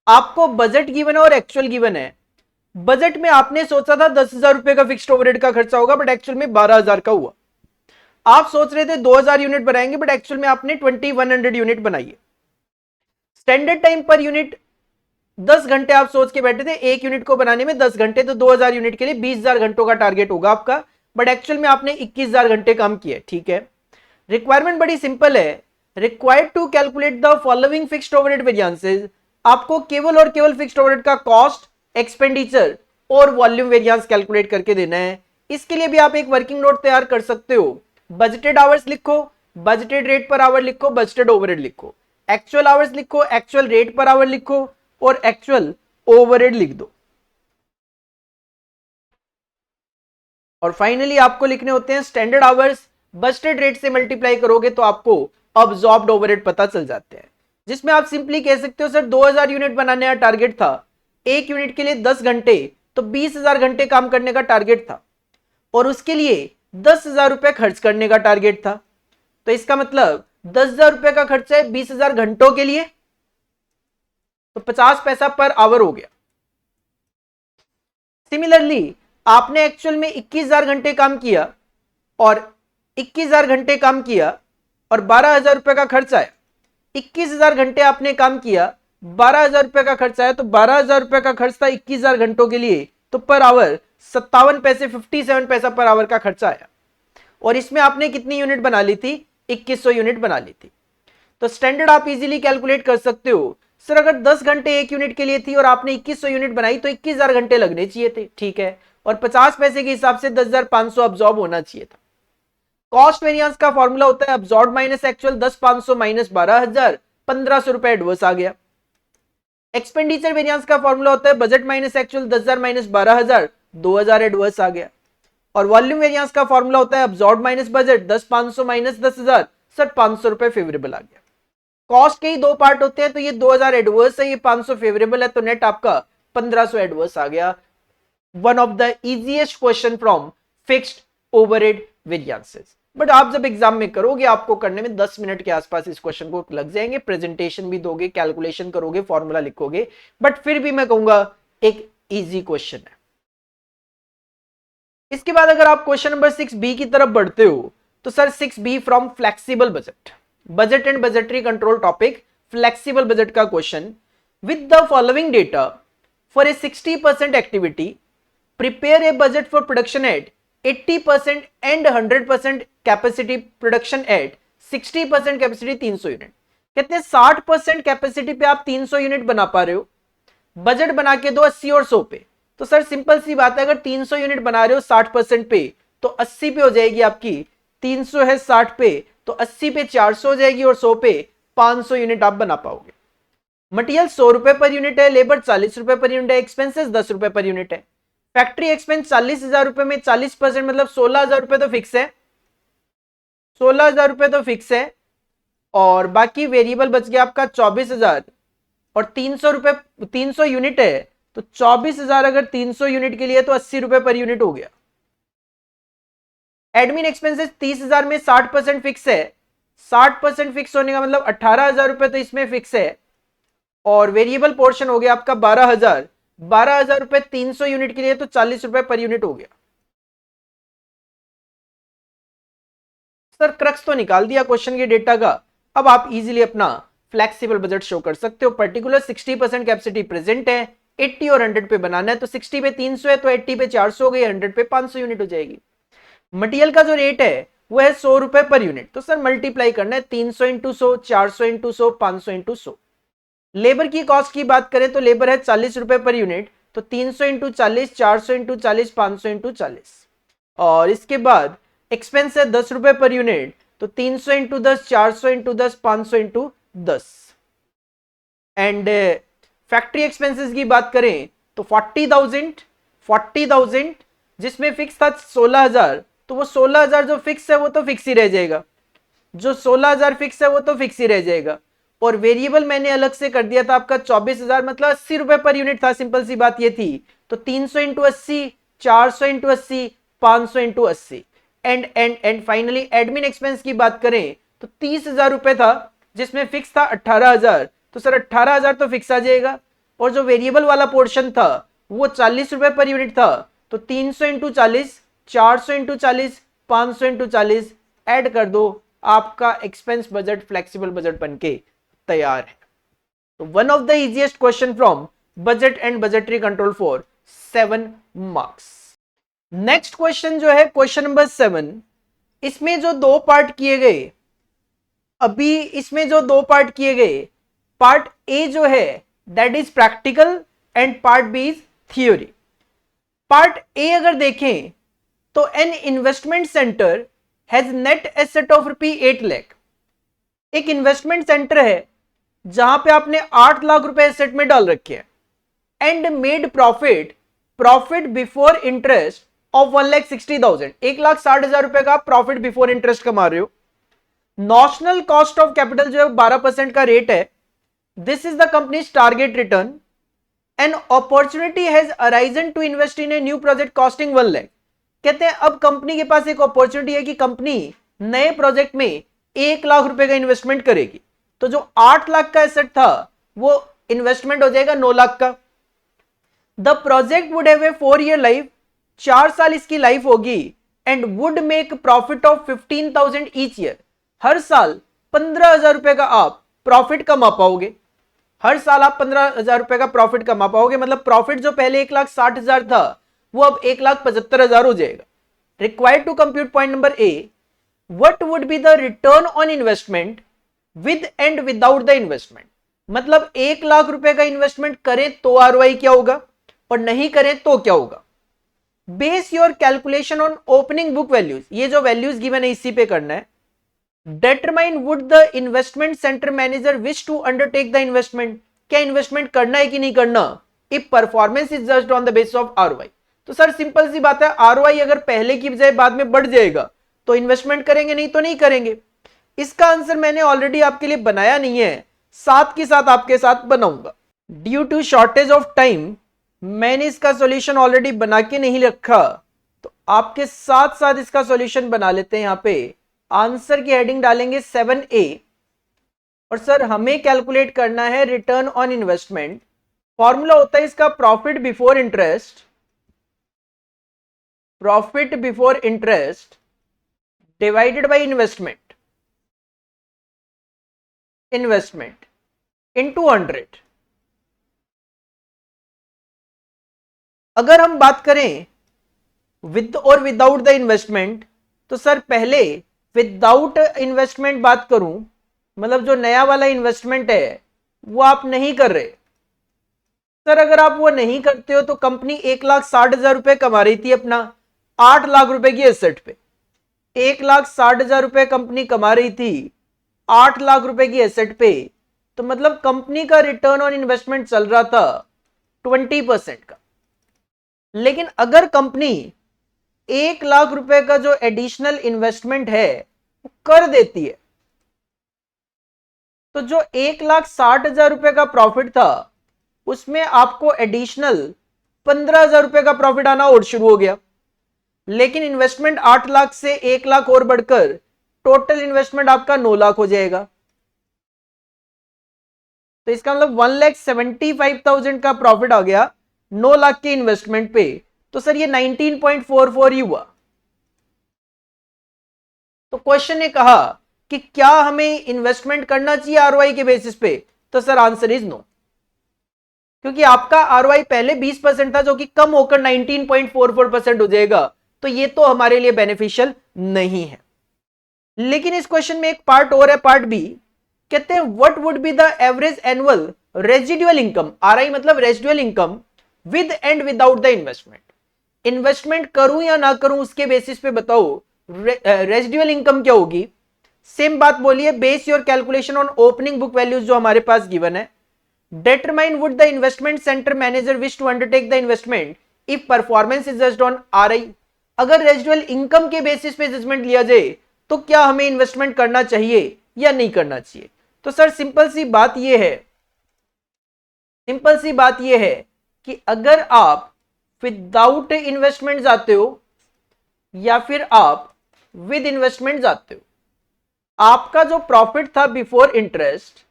आपको budget given है और एक्चुअल गिवन है। बजट में आपने सोचा था 10,000 रुपए का फिक्स्ड ओवरहेड का खर्चा होगा, बट एक्चुअल में 12,000 का हुआ। आप सोच रहे थे 2,000 यूनिट बनाएंगे, बट एक्चुअल में आपने 2100 यूनिट बनाई है। स्टैंडर्ड टाइम पर यूनिट 10 घंटे आप सोच के बैठे थे, एक यूनिट को बनाने में 10 घंटे, तो 2000 यूनिट के लिए 20,000 घंटों का टारगेट होगा आपका, बट एक्चुअल में आपने 21,000 घंटे काम किए। ठीक है, रिक्वायरमेंट बड़ी सिंपल है, required to calculate the following fixed overhead variances. आपको केवल और केवल फिक्स्ड ओवरहेड का कॉस्ट, एक्सपेंडिचर और वॉल्यूम वेरिएंस कैलकुलेट करके देना है। इसके लिए भी आप एक वर्किंग नोट तैयार कर सकते हो। बजटेड आवर्स लिखो, बजटेड रेट पर आवर लिखो, बजटेड ओवरहेड लिखो, एक्चुअल आवर्स लिखो, एक्चुअल रेट पर आवर लिखो और एक्चुअल ओवरहेड लिख दो। और फाइनली आपको लिखने होते हैं स्टैंडर्ड आवर्स, बजटेड रेट से मल्टीप्लाई करोगे तो आपको अब्सॉर्ब्ड ओवरहेड पता चल जाते हैं, जिसमें आप सिंपली कह सकते हो सर 2000 यूनिट बनाने का टारगेट था, एक यूनिट के लिए 10 घंटे, तो 20,000 घंटे काम करने का टारगेट था और उसके लिए 10,000 रुपए खर्च करने का टारगेट था। तो इसका मतलब 10,000 रुपए का खर्चा है 20,000 घंटों के लिए, तो 50 पैसा पर आवर हो गया। सिमिलरली आपने एक्चुअल में 21,000 घंटे काम किया और 21,000 घंटे काम किया और 12,000 रुपए का खर्च आया। 21,000 घंटे आपने काम किया, 12,000 रुपए का खर्च आया, तो 12,000 रुपए का खर्च था 21,000 घंटों के लिए, तो पर आवर 57 पैसे 57 पैसा पर आवर का खर्चा आया। और इसमें आपने कितनी यूनिट बना ली थी? 2100 यूनिट बना ली थी। तो स्टैंडर्ड आप इजीली कैलकुलेट कर सकते हो। सर अगर 10 घंटे एक यूनिट के लिए थी और आपने 2100 यूनिट बनाई तो 21,000 घंटे लगने चाहिए थे, ठीक है, और 50 पैसे के हिसाब से 10,500 अब्जॉर्ब होना चाहिए था। कॉस्ट वेरिएंस का फॉर्मूला होता है अब्सॉर्ब माइनस एक्चुअल, 10,500 माइनस 12,000, 1,500 रुपए एडवर्स आ गया। एक्सपेंडिचर वेरिएंस का फॉर्मूला होता है budget minus actual, 10,000 minus 12,000, 2,000 adverse आ गया। और वॉल्यूम वेरिएंस का फॉर्मूला होता है absorb minus budget, 10,500 minus 10,000, sir 500 रुपए फेवरेबल आ गया। कॉस्ट के ही दो पार्ट होते हैं, तो ये 2,000 एडवर्स है, ये 500 फेवरेबल है, तो नेट आपका 1,500 एडवर्स आ गया। One of the easiest question from fixed overhead variances. But आप जब एग्जाम में करोगे आपको करने में 10 मिनट के आसपास इस क्वेश्चन को लग जाएंगे, प्रेजेंटेशन भी दोगे, कैलकुलेशन करोगे, फॉर्मूला लिखोगे, बट फिर भी मैं कहूंगा एक इजी क्वेश्चन है। इसके बाद अगर आप क्वेश्चन नंबर 6B की तरफ बढ़ते हो तो sir 6B from flexible budget, budget and budgetary control topic, flexible budget का question. With the following data for a 60% activity prepare a budget for production at 80% and 100% capacity, production at 60% capacity 300 unit. कहते हैं 60% capacity पे आप 300 unit बना पा रहे हो, budget बना के दो 80 और 100 पे। तो सर सिंपल सी बात है, अगर 300 यूनिट बना रहे हो 60% पे तो 80 पे हो जाएगी आपकी, 300 है 60 पे तो 80 पे 400 हो जाएगी और 100 पे 500 यूनिट आप बना पाओगे। मटेरियल 100 रुपए पर यूनिट है, लेबर 40 रुपए पर यूनिट है, एक्सपेंसेस 10 रुपए पर यूनिट है। फैक्ट्री एक्सपेंस 40,000 रुपए में 40% मतलब 16,000 रुपए तो फिक्स है, 16,000 रुपए तो फिक्स है, और बाकी वेरिएबल बच गया आपका 24,000, और 300 रुपए, 300 यूनिट है तो 24,000 अगर 300 यूनिट के लिए तो 80 रुपए पर यूनिट हो गया। एडमिन एक्सपेंसेस 30,000 में 60% फिक्स है, 60% फिक्स होने का मतलब 18,000 रुपए तो इसमें फिक्स है, और वेरिएबल पोर्शन हो गया आपका 12,000, 12,000 रुपए 300 यूनिट के लिए तो 40 रुपए पर यूनिट हो गया। सर क्रक्स तो निकाल दिया क्वेश्चन के डेटा का, अब आप इजीली अपना फ्लेक्सिबल बजट शो कर सकते हो। पर्टिकुलर 60% कैपेसिटी प्रेजेंट है, 80 और 100 पे बनाना है, तो 60 पे 300 है तो 80 पे 400 हो गई, 100 पे 500 यूनिट हो जाएगी। मटेरियल का जो रेट है वो है 100 रुपए पर यूनिट, तो सर मल्टीप्लाई करना है 300 इंटू 100, 400 इंटू 100, 500 इंटू 100। लेबर की कॉस्ट की बात करें तो लेबर है 40 रुपए पर यूनिट, तो 300 इंटू 40, 400 इंटू 40, 500 इंटू 40। और इसके बाद एक्सपेंस है 10 रुपए पर यूनिट, तो 300 into 10, 400 into 10, 500 into 10। And factory expenses की बात करें तो 40,000 जिसमें फिक्स था 16,000, तो वो 16,000 जो फिक्स है वो तो फिक्स ही रह जाएगा, जो 16,000 फिक्स है वो तो फिक्स ही रह जाएगा। और वेरिएबल मैंने अलग से कर दिया था आपका 24,000, मतलब 80 रुपए पर यूनिट था, सिंपल सी बात ये थी। तो 300 into 80, 400 into 80, 500 into 80। And finally admin expense की बात करें तो 30,000 रुपए था जिसमें फिक्स था 18,000, तो सर 18,000 तो फिक्स आ जाएगा, और जो वेरिएबल वाला पोर्शन था वो 40 रुपए पर यूनिट था, तो 300 इंटू 40, 400 इंटू 40, 500 इंटू 40 ऐड कर दो, आपका एक्सपेंस बजट फ्लेक्सिबल बजट बनके तैयार है। तो one of the easiest question from budget and budgetary control for 7 marks. Next question जो है क्वेश्चन नंबर 7, इसमें जो दो पार्ट किए गए, अभी इसमें जो दो पार्ट किए गए, पार्ट ए जो है that is practical and part B is theory. Part A अगर देखें तो an investment centre has net asset of ₹8 lakh. एक इन्वेस्टमेंट सेंटर है जहां पे आपने 8 लाख रुपए एसेट में डाल रखे हैं, and made profit before interest of 1,60,000, 1,60,000 रुपए का प्रॉफिट बिफोर इंटरेस्ट कमा रहे हो। नॉशनल कॉस्ट ऑफ कैपिटल जो है 12% का रेट है। This is the company's target return. An opportunity has arisen to invest in a new project costing 1 lakh. कहते हैं अब कंपनी के पास एक अपॉर्चुनिटी है कि कंपनी नए प्रोजेक्ट में 1 लाख रुपए का इन्वेस्टमेंट करेगी, तो जो 8 लाख का एसेट था वो इन्वेस्टमेंट हो जाएगा 9 लाख का। The project would have a 4-year life, 4 साल इसकी लाइफ होगी, and would make profit of 15,000 each year. हर साल 15,000 रुपए का आप प्रॉफिट कमा पाओगे, हर साल आप 15,000 रुपए का प्रॉफिट कमा पाओगे, मतलब प्रॉफिट जो पहले 1,60,000 था वो अब 1,75,000 हो जाएगा। Required to compute point number A, what would be the return on investment with and without the investment. मतलब 1 लाख रुपए का इन्वेस्टमेंट करें तो आरओआई क्या होगा और नहीं करें तो क्या होगा। Base your calculation on opening book values, ये जो वैल्यूज गिवन है इसी पे करना है। Determine would the investment centre manager wish to undertake the investment, क्या इन्वेस्टमेंट करना है कि नहीं करना। If performance is judged on the basis of ROI, तो सर सिंपल सी बात है, आरओआई अगर पहले की बजाय बाद में बढ़ जाएगा तो इन्वेस्टमेंट करेंगे, नहीं तो नहीं करेंगे। इसका आंसर मैंने ऑलरेडी आपके लिए बनाया नहीं है, साथ के साथ आपके साथ बनाऊंगा। Due to shortage of time मैंने इसका सॉल्यूशन ऑलरेडी बना के नहीं रखा, तो आपके साथ साथ इसका सॉल्यूशन बना लेते हैं। यहां पे आंसर की हेडिंग डालेंगे 7A, और सर हमें कैलकुलेट करना है रिटर्न ऑन इन्वेस्टमेंट। फॉर्मूला होता है इसका profit before interest, profit before interest divided by investment, investment into 100। अगर हम बात करें विद और विदाउट द इन्वेस्टमेंट, तो सर पहले विदाउट इन्वेस्टमेंट बात करूं, मतलब जो नया वाला इन्वेस्टमेंट है वो आप नहीं कर रहे। सर अगर आप वो नहीं करते हो तो कंपनी 1,60,000 रुपए कमा रही थी अपना 8 लाख रुपए की एसेट पे। 1,60,000 रुपए कंपनी कमा रही थी 8 लाख रुपए की एसेट पे, तो मतलब कंपनी का रिटर्न ऑन इन्वेस्टमेंट चल रहा था 20% का। लेकिन अगर कंपनी 1 लाख रुपए का जो एडिशनल इन्वेस्टमेंट है वो कर देती है, तो जो 1,60,000 रुपए का प्रॉफिट था उसमें आपको एडिशनल 15,000 रुपए का प्रॉफिट आना और शुरू हो गया। लेकिन इन्वेस्टमेंट 8 लाख से 1 लाख और बढ़कर टोटल इन्वेस्टमेंट आपका 9 लाख हो जाएगा। तो इसका मतलब 1,75,000 का प्रॉफिट आ गया 9 लाख के इन्वेस्टमेंट पे। तो सर ये 19.44 ही हुआ। तो क्वेश्चन ने कहा कि क्या हमें इन्वेस्टमेंट करना चाहिए आरओआई के बेसिस पे, तो सर आंसर इज नो, क्योंकि आपका आरओआई पहले 20% था जो कि कम होकर 19.44% हो जाएगा, तो ये तो हमारे लिए बेनिफिशियल नहीं है। लेकिन इस क्वेश्चन में एक पार्ट और है, पार्ट बी, कहते हैं what would be the average annual residual income, RI मतलब residual income with and without the investment. Investment करूं या ना करूं उसके बेसिस पे बताओ रेजिडुअल इनकम क्या होगी। सेम बात बोलिए, base your calculation on opening book values जो हमारे पास गिवन है। Determine would the investment centre manager wish to undertake the investment if performance is judged on RI. अगर रेजिडुअल इनकम के बेसिस पे जजमेंट लिया जाए तो क्या हमें इन्वेस्टमेंट करना चाहिए या नहीं करना चाहिए। तो सर सिंपल सी बात यह है, सिंपल सी बात यह है कि अगर आप विदाउट इन्वेस्टमेंट जाते हो या फिर आप विद इन्वेस्टमेंट जाते हो, आपका जो प्रॉफिट था बिफोर इंटरेस्ट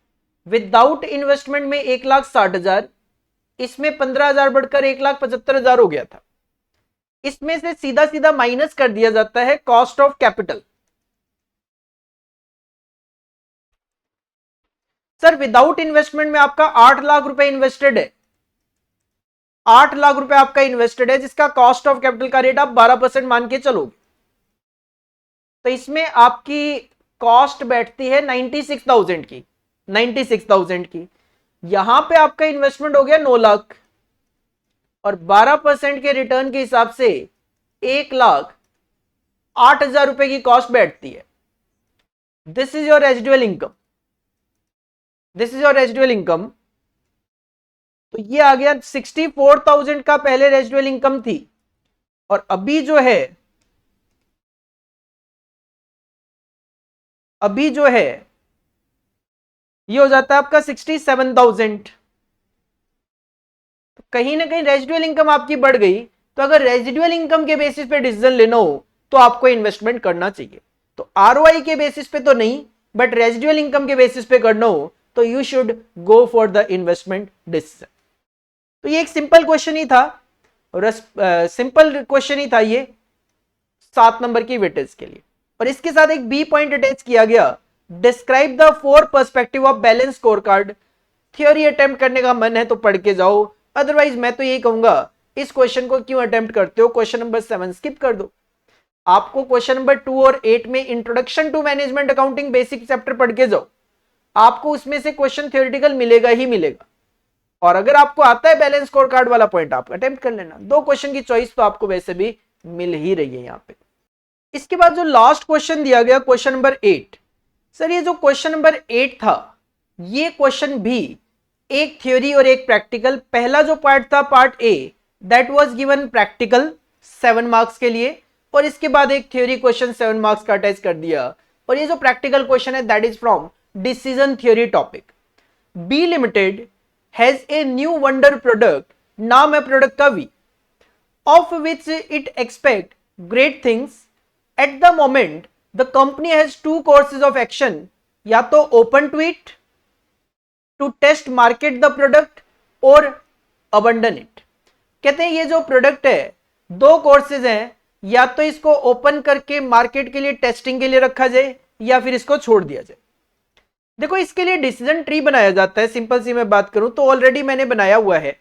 विदाउट इन्वेस्टमेंट में 1,60,000, इसमें 15,000 बढ़कर 1,75,000 हो गया था। इसमें से सीधा सीधा माइनस कर दिया जाता है cost of capital. Sir without investment में आपका 8 लाख रुपए इन्वेस्टेड है, 8 लाख रुपए आपका इन्वेस्टेड है, जिसका कॉस्ट ऑफ कैपिटल का रेट आप 12% मान के चलोगे, तो इसमें आपकी कॉस्ट बैठती है 96,000 की, 96,000 की। यहां पे आपका इन्वेस्टमेंट हो गया 9 लाख, और 12% के रिटर्न के हिसाब से 1,08,000 रुपए की कॉस्ट बैठती है। This is your residual income, this is your residual income. तो ये आ गया 64,000 का पहले रेजिडुअल इनकम थी, और अभी जो है, अभी जो है ये हो जाता है आपका 67,000। तो कहीं ना कहीं रेजिडुअल इनकम आपकी बढ़ गई। तो अगर रेजिडुअल इनकम के बेसिस पे डिसीजन लेना हो तो आपको इन्वेस्टमेंट करना चाहिए। तो आरओआई के बेसिस पे तो नहीं, बट रेजिडुअल इनकम के बेसिस पे करना हो तो you should go for the investment decision. तो ये एक सिंपल क्वेश्चन ही था, और सिंपल क्वेश्चन ही था ये 7 नंबर की वेटेज के लिए। और इसके साथ एक बी पॉइंट अटैच किया गया, describe the 4 perspective of balance score card. Theory attempt करने का मन है तो पढ़ के जाओ, अदरवाइज मैं तो यही कहूंगा इस क्वेश्चन को क्यों अटेम्प्ट करते हो, क्वेश्चन नंबर 7 स्किप कर दो। आपको क्वेश्चन नंबर 2 और 8 में introduction to management accounting basic chapter पढ़ के जाओ, आपको उसमें से क्वेश्चन थ्योरेटिकल मिलेगा ही मिलेगा। और अगर आपको आता है बैलेंस स्कोर कार्ड वाला पॉइंट, आप अटेम्प्ट कर लेना। 2 क्वेश्चन की चॉइस तो आपको वैसे भी मिल ही रही है यहाँ पे। इसके बाद जो लास्ट क्वेश्चन दिया गया, क्वेश्चन नंबर 8। सर ये जो क्वेश्चन नंबर 8 था, ये क्वेश्चन भी एक थ्योरी और एक प्रैक्टिकल। पहला जो पार्ट था, part A, that was given practical 7 marks के लिए, और इसके बाद एक थ्योरी क्वेश्चन 7 मार्क्स का अटैच कर दिया। और ये जो प्रैक्टिकल क्वेश्चन है, that is from decision theory topic. B limited has a new wonder product, नाम है प्रोडक्ट का V, of which it expect great things. At the moment the company has 2 courses of action, या तो open to it to test market the product or abandon it. कहते हैं ये जो product है, 2 कोर्सेज हैं, या तो इसको ओपन करके मार्केट के लिए टेस्टिंग के लिए रखा जाए, या फिर इसको छोड़ दिया जाए। देखो इसके लिए डिसीजन ट्री बनाया जाता है। सिंपल सी मैं बात करूं तो ऑलरेडी मैंने बनाया हुआ है।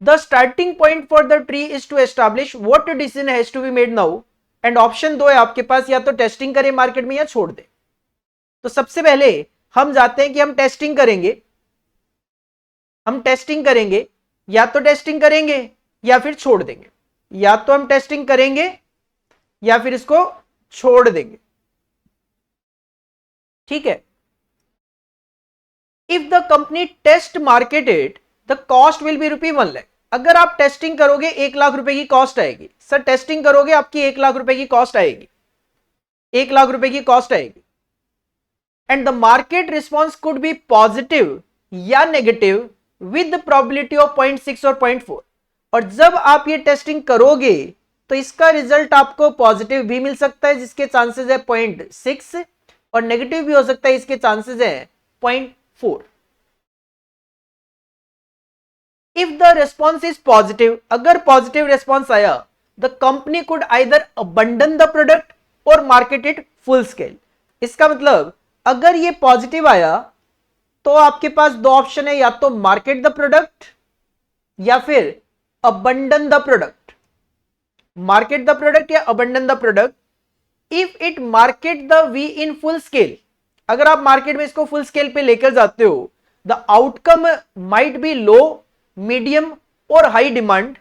The starting point for the tree is to establish what decision has to be made now, and option 2 है आपके पास, या तो टेस्टिंग करें मार्केट में या छोड़ दे। तो सबसे पहले हम जाते हैं कि हम टेस्टिंग करेंगे। हम टेस्टिंग करेंगे, या तो टेस्टिंग करेंगे या फिर छोड़ देंगे। या तो हम टेस्टिंग करेंगे या फिर इसको छोड़ देंगे। ठीक है। If the company test marketed the cost will be ₹1 lakh. अगर आप टेस्टिंग करोगे 1 लाख रुपए की कॉस्ट आएगी। सर टेस्टिंग करोगे आपकी 1 लाख रुपए की कॉस्ट आएगी, 1 लाख रुपए की कॉस्ट आएगी। And the market response could be positive या नेगेटिव विद प्रोबेबिलिटी ऑफ 0.6 और 0.4। और जब आप ये टेस्टिंग करोगे तो इसका रिजल्ट आपको पॉजिटिव भी मिल सकता है, जिसके चांसेस है 0.6, और नेगेटिव भी हो सकता है, इसके चांसेस है 0.4। If the response is positive, अगर पॉजिटिव रिस्पॉन्स आया, the company could either abandon the product और मार्केट इट फुल स्केल। इसका मतलब अगर ये पॉजिटिव आया तो आपके पास 2 ऑप्शन है, या तो मार्केट द प्रोडक्ट या फिर abandon the product. Market the product या abandon the product. If it market the we in full scale, अगर आप मार्केट में इसको फुल स्केल पे लेकर जाते हो, the outcome might be low, medium और high demand,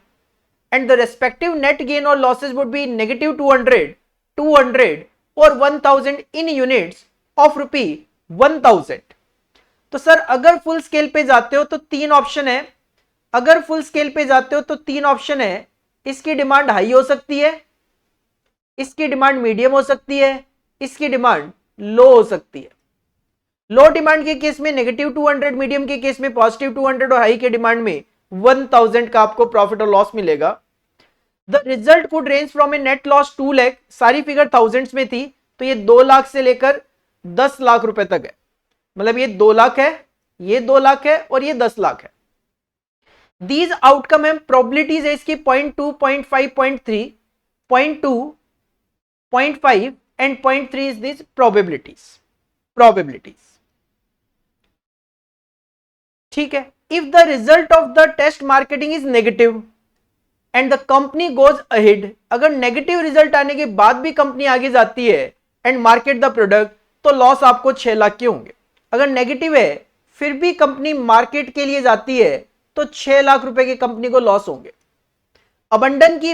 and the respective net gain और लॉसेज वुड बी -200, 200 और 1000 इन यूनिट्स ऑफ ₹1000। तो सर अगर फुल स्केल पे जाते हो तो 3 ऑप्शन है। अगर फुल स्केल पे जाते हो तो 3 ऑप्शन है। इसकी डिमांड हाई हो सकती है, इसकी डिमांड मीडियम हो सकती है, इसकी डिमांड लो हो सकती है। लो डिमांड के केस में -200, मीडियम के केस में +200 और हाई के डिमांड में 1000 का आपको प्रॉफिट और लॉस मिलेगा। The result could range from A net loss 2 lakh, सारी फिगर थाउजेंड्स में थी, तो ये 2 लाख से लेकर 10 लाख रुपए तक है। मतलब ये 2 लाख है, ये 2 लाख है और ये 10 लाख है। दीज आउटकम है, प्रोबेबिलिटीज है इसकी 0.2, 0.5, 0.3, 0.2, 0.5 एंड 0.3 इज दिस प्रोबेबिलिटीज। ठीक है। If the result of the test marketing is negative and the company goes ahead, अगर नेगेटिव रिजल्ट आने के बाद भी कंपनी आगे जाती है एंड मार्केट द प्रोडक्ट, तो लॉस आपको 6 लाख के होंगे। अगर नेगेटिव है फिर भी कंपनी मार्केट के लिए जाती है तो 6 लाख रुपए की कंपनी को लॉस होंगे। अबंडन की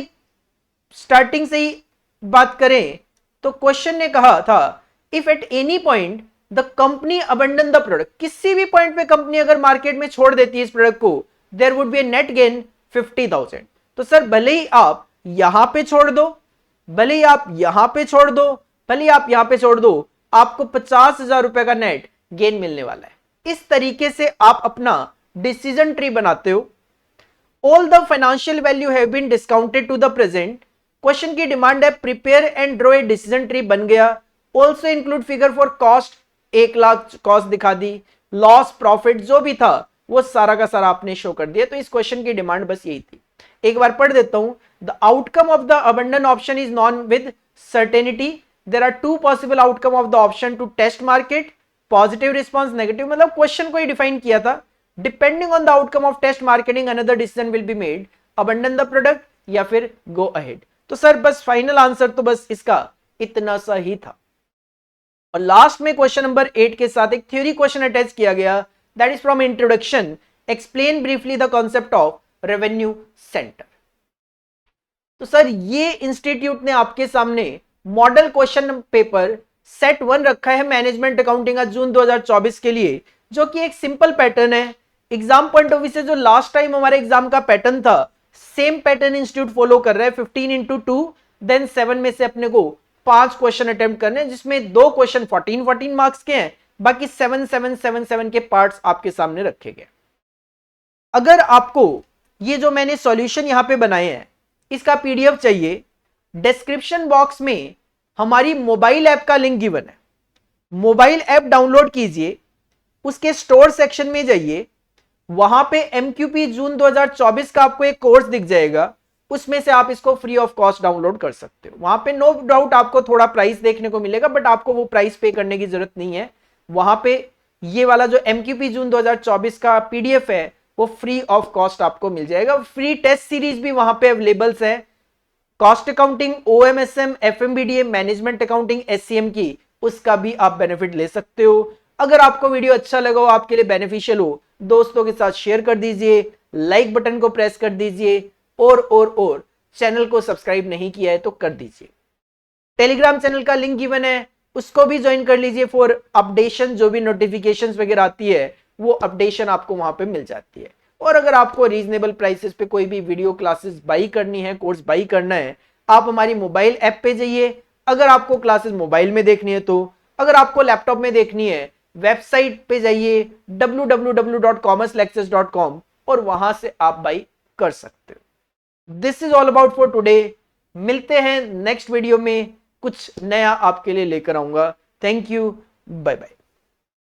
स्टार्टिंग से ही बात करें तो क्वेश्चन ने कहा था if at any point the company abandon the product, किसी भी पॉइंट पे कंपनी अगर मार्केट में छोड़ देती है इस प्रोडक्ट को, there would be a net gain 50,000। तो सर भले ही आप यहां पे छोड़ दो, भले ही आप यहां पे छोड़ दो, भले ही आप यहां पे छोड़ दो, आपको 50,000 रुपए का नेट गेन मिलने वाला है। इस तरीके से आप अपना डिसीजन ट्री बनाते हो। All the financial value have been discounted to the present. Question की डिमांड है prepare and draw a decision tree, बन गया। Also include figure for cost, 1 lakh cost दिखा दी, लॉस प्रॉफिट जो भी था वो सारा का सारा आपने शो कर दिया। तो इस क्वेश्चन की डिमांड बस यही थी। एक बार पढ़ देता हूं। The outcome of the abandon option is known with certainty, there are 2 possible outcome of the option to test market, positive response, negative. मतलब क्वेश्चन को ही डिफाइन किया था। Depending on the outcome of test marketing another decision will be made, abandon the product या फिर go ahead. तो sir बस final answer तो बस इसका इतना सा ही था। और लास्ट में क्वेश्चन नंबर 8 के साथ एक थ्योरी क्वेश्चन अटैच किया गया, that is from introduction, explain briefly the concept of revenue centre. तो सर ये इंस्टीट्यूट ने आपके सामने मॉडल क्वेश्चन पेपर सेट 1 रखा है मैनेजमेंट अकाउंटिंग का जून 2024 के लिए, जो कि एक सिंपल पैटर्न है। एग्जाम पॉइंट ऑफ व्यू से जो लास्ट टाइम हमारे एग्जाम का पैटर्न था, सेम पैटर्न इंस्टीट्यूट फॉलो कर रहा है। 15x2 देन 7 में से अपने को 5 क्वेश्चन अटेम्प्ट करने हैं, जिसमें 2 क्वेश्चन 14 मार्क्स के हैं, बाकी 7 के पार्ट्स आपके सामने रखे गए। अगर आपको ये जो मैंने सॉल्यूशन यहां पे बनाए हैं इसका पीडीएफ चाहिए, डिस्क्रिप्शन बॉक्स में हमारी मोबाइल ऐप का लिंक गिवन है। मोबाइल ऐप डाउनलोड कीजिए, उसके स्टोर सेक्शन में जाइए, वहां पे एमक्यूपी जून 2024 का आपको एक कोर्स दिख जाएगा, उसमें से आप इसको फ्री ऑफ कॉस्ट डाउनलोड कर सकते हो। वहां पे नो डाउट आपको थोड़ा प्राइस देखने को मिलेगा, बट आपको वो प्राइस पे करने की जरूरत नहीं है। वहां पे ये वाला जो एमक्यूपी जून 2024 का पीडीएफ है वो फ्री ऑफ कॉस्ट आपको मिल जाएगा। फ्री टेस्ट सीरीज भी वहां पे अवेलेबल्स है, cost accounting, OMSM, FMBDA, management accounting, SCM की, उसका भी आप बेनिफिट ले सकते हो। अगर आपको वीडियो अच्छा लगा हो, आपके लिए बेनिफिशियल हो, दोस्तों के साथ शेयर कर दीजिए, लाइक बटन को प्रेस कर दीजिए, और चैनल को सब्सक्राइब नहीं किया है तो कर दीजिए। टेलीग्राम चैनल का लिंक गिवन है, उसको भी ज्वाइन कर लीजिए फॉर अपडेशन। जो भी नोटिफिकेशंस वगैरह आती है वो अपडेशन आपको वहां पे मिल जाती है। और अगर आपको रीजनेबल प्राइसेस पे कोई भी वीडियो क्लासेस बाई करनी है, कोर्स बाई करना है, आप हमारी मोबाइल ऐप पे जाइए। अगर आपको क्लासेस मोबाइल में देखनी है तो, अगर आपको लैपटॉप में देखनी है, वेबसाइट पे जाइए www.commercelectures.com और वहां से आप बाई कर सकते हो। This is all about for today. मिलते हैं नेक्स्ट वीडियो में, कुछ नया आपके लिए लेकर आऊंगा। Thank you, bye bye.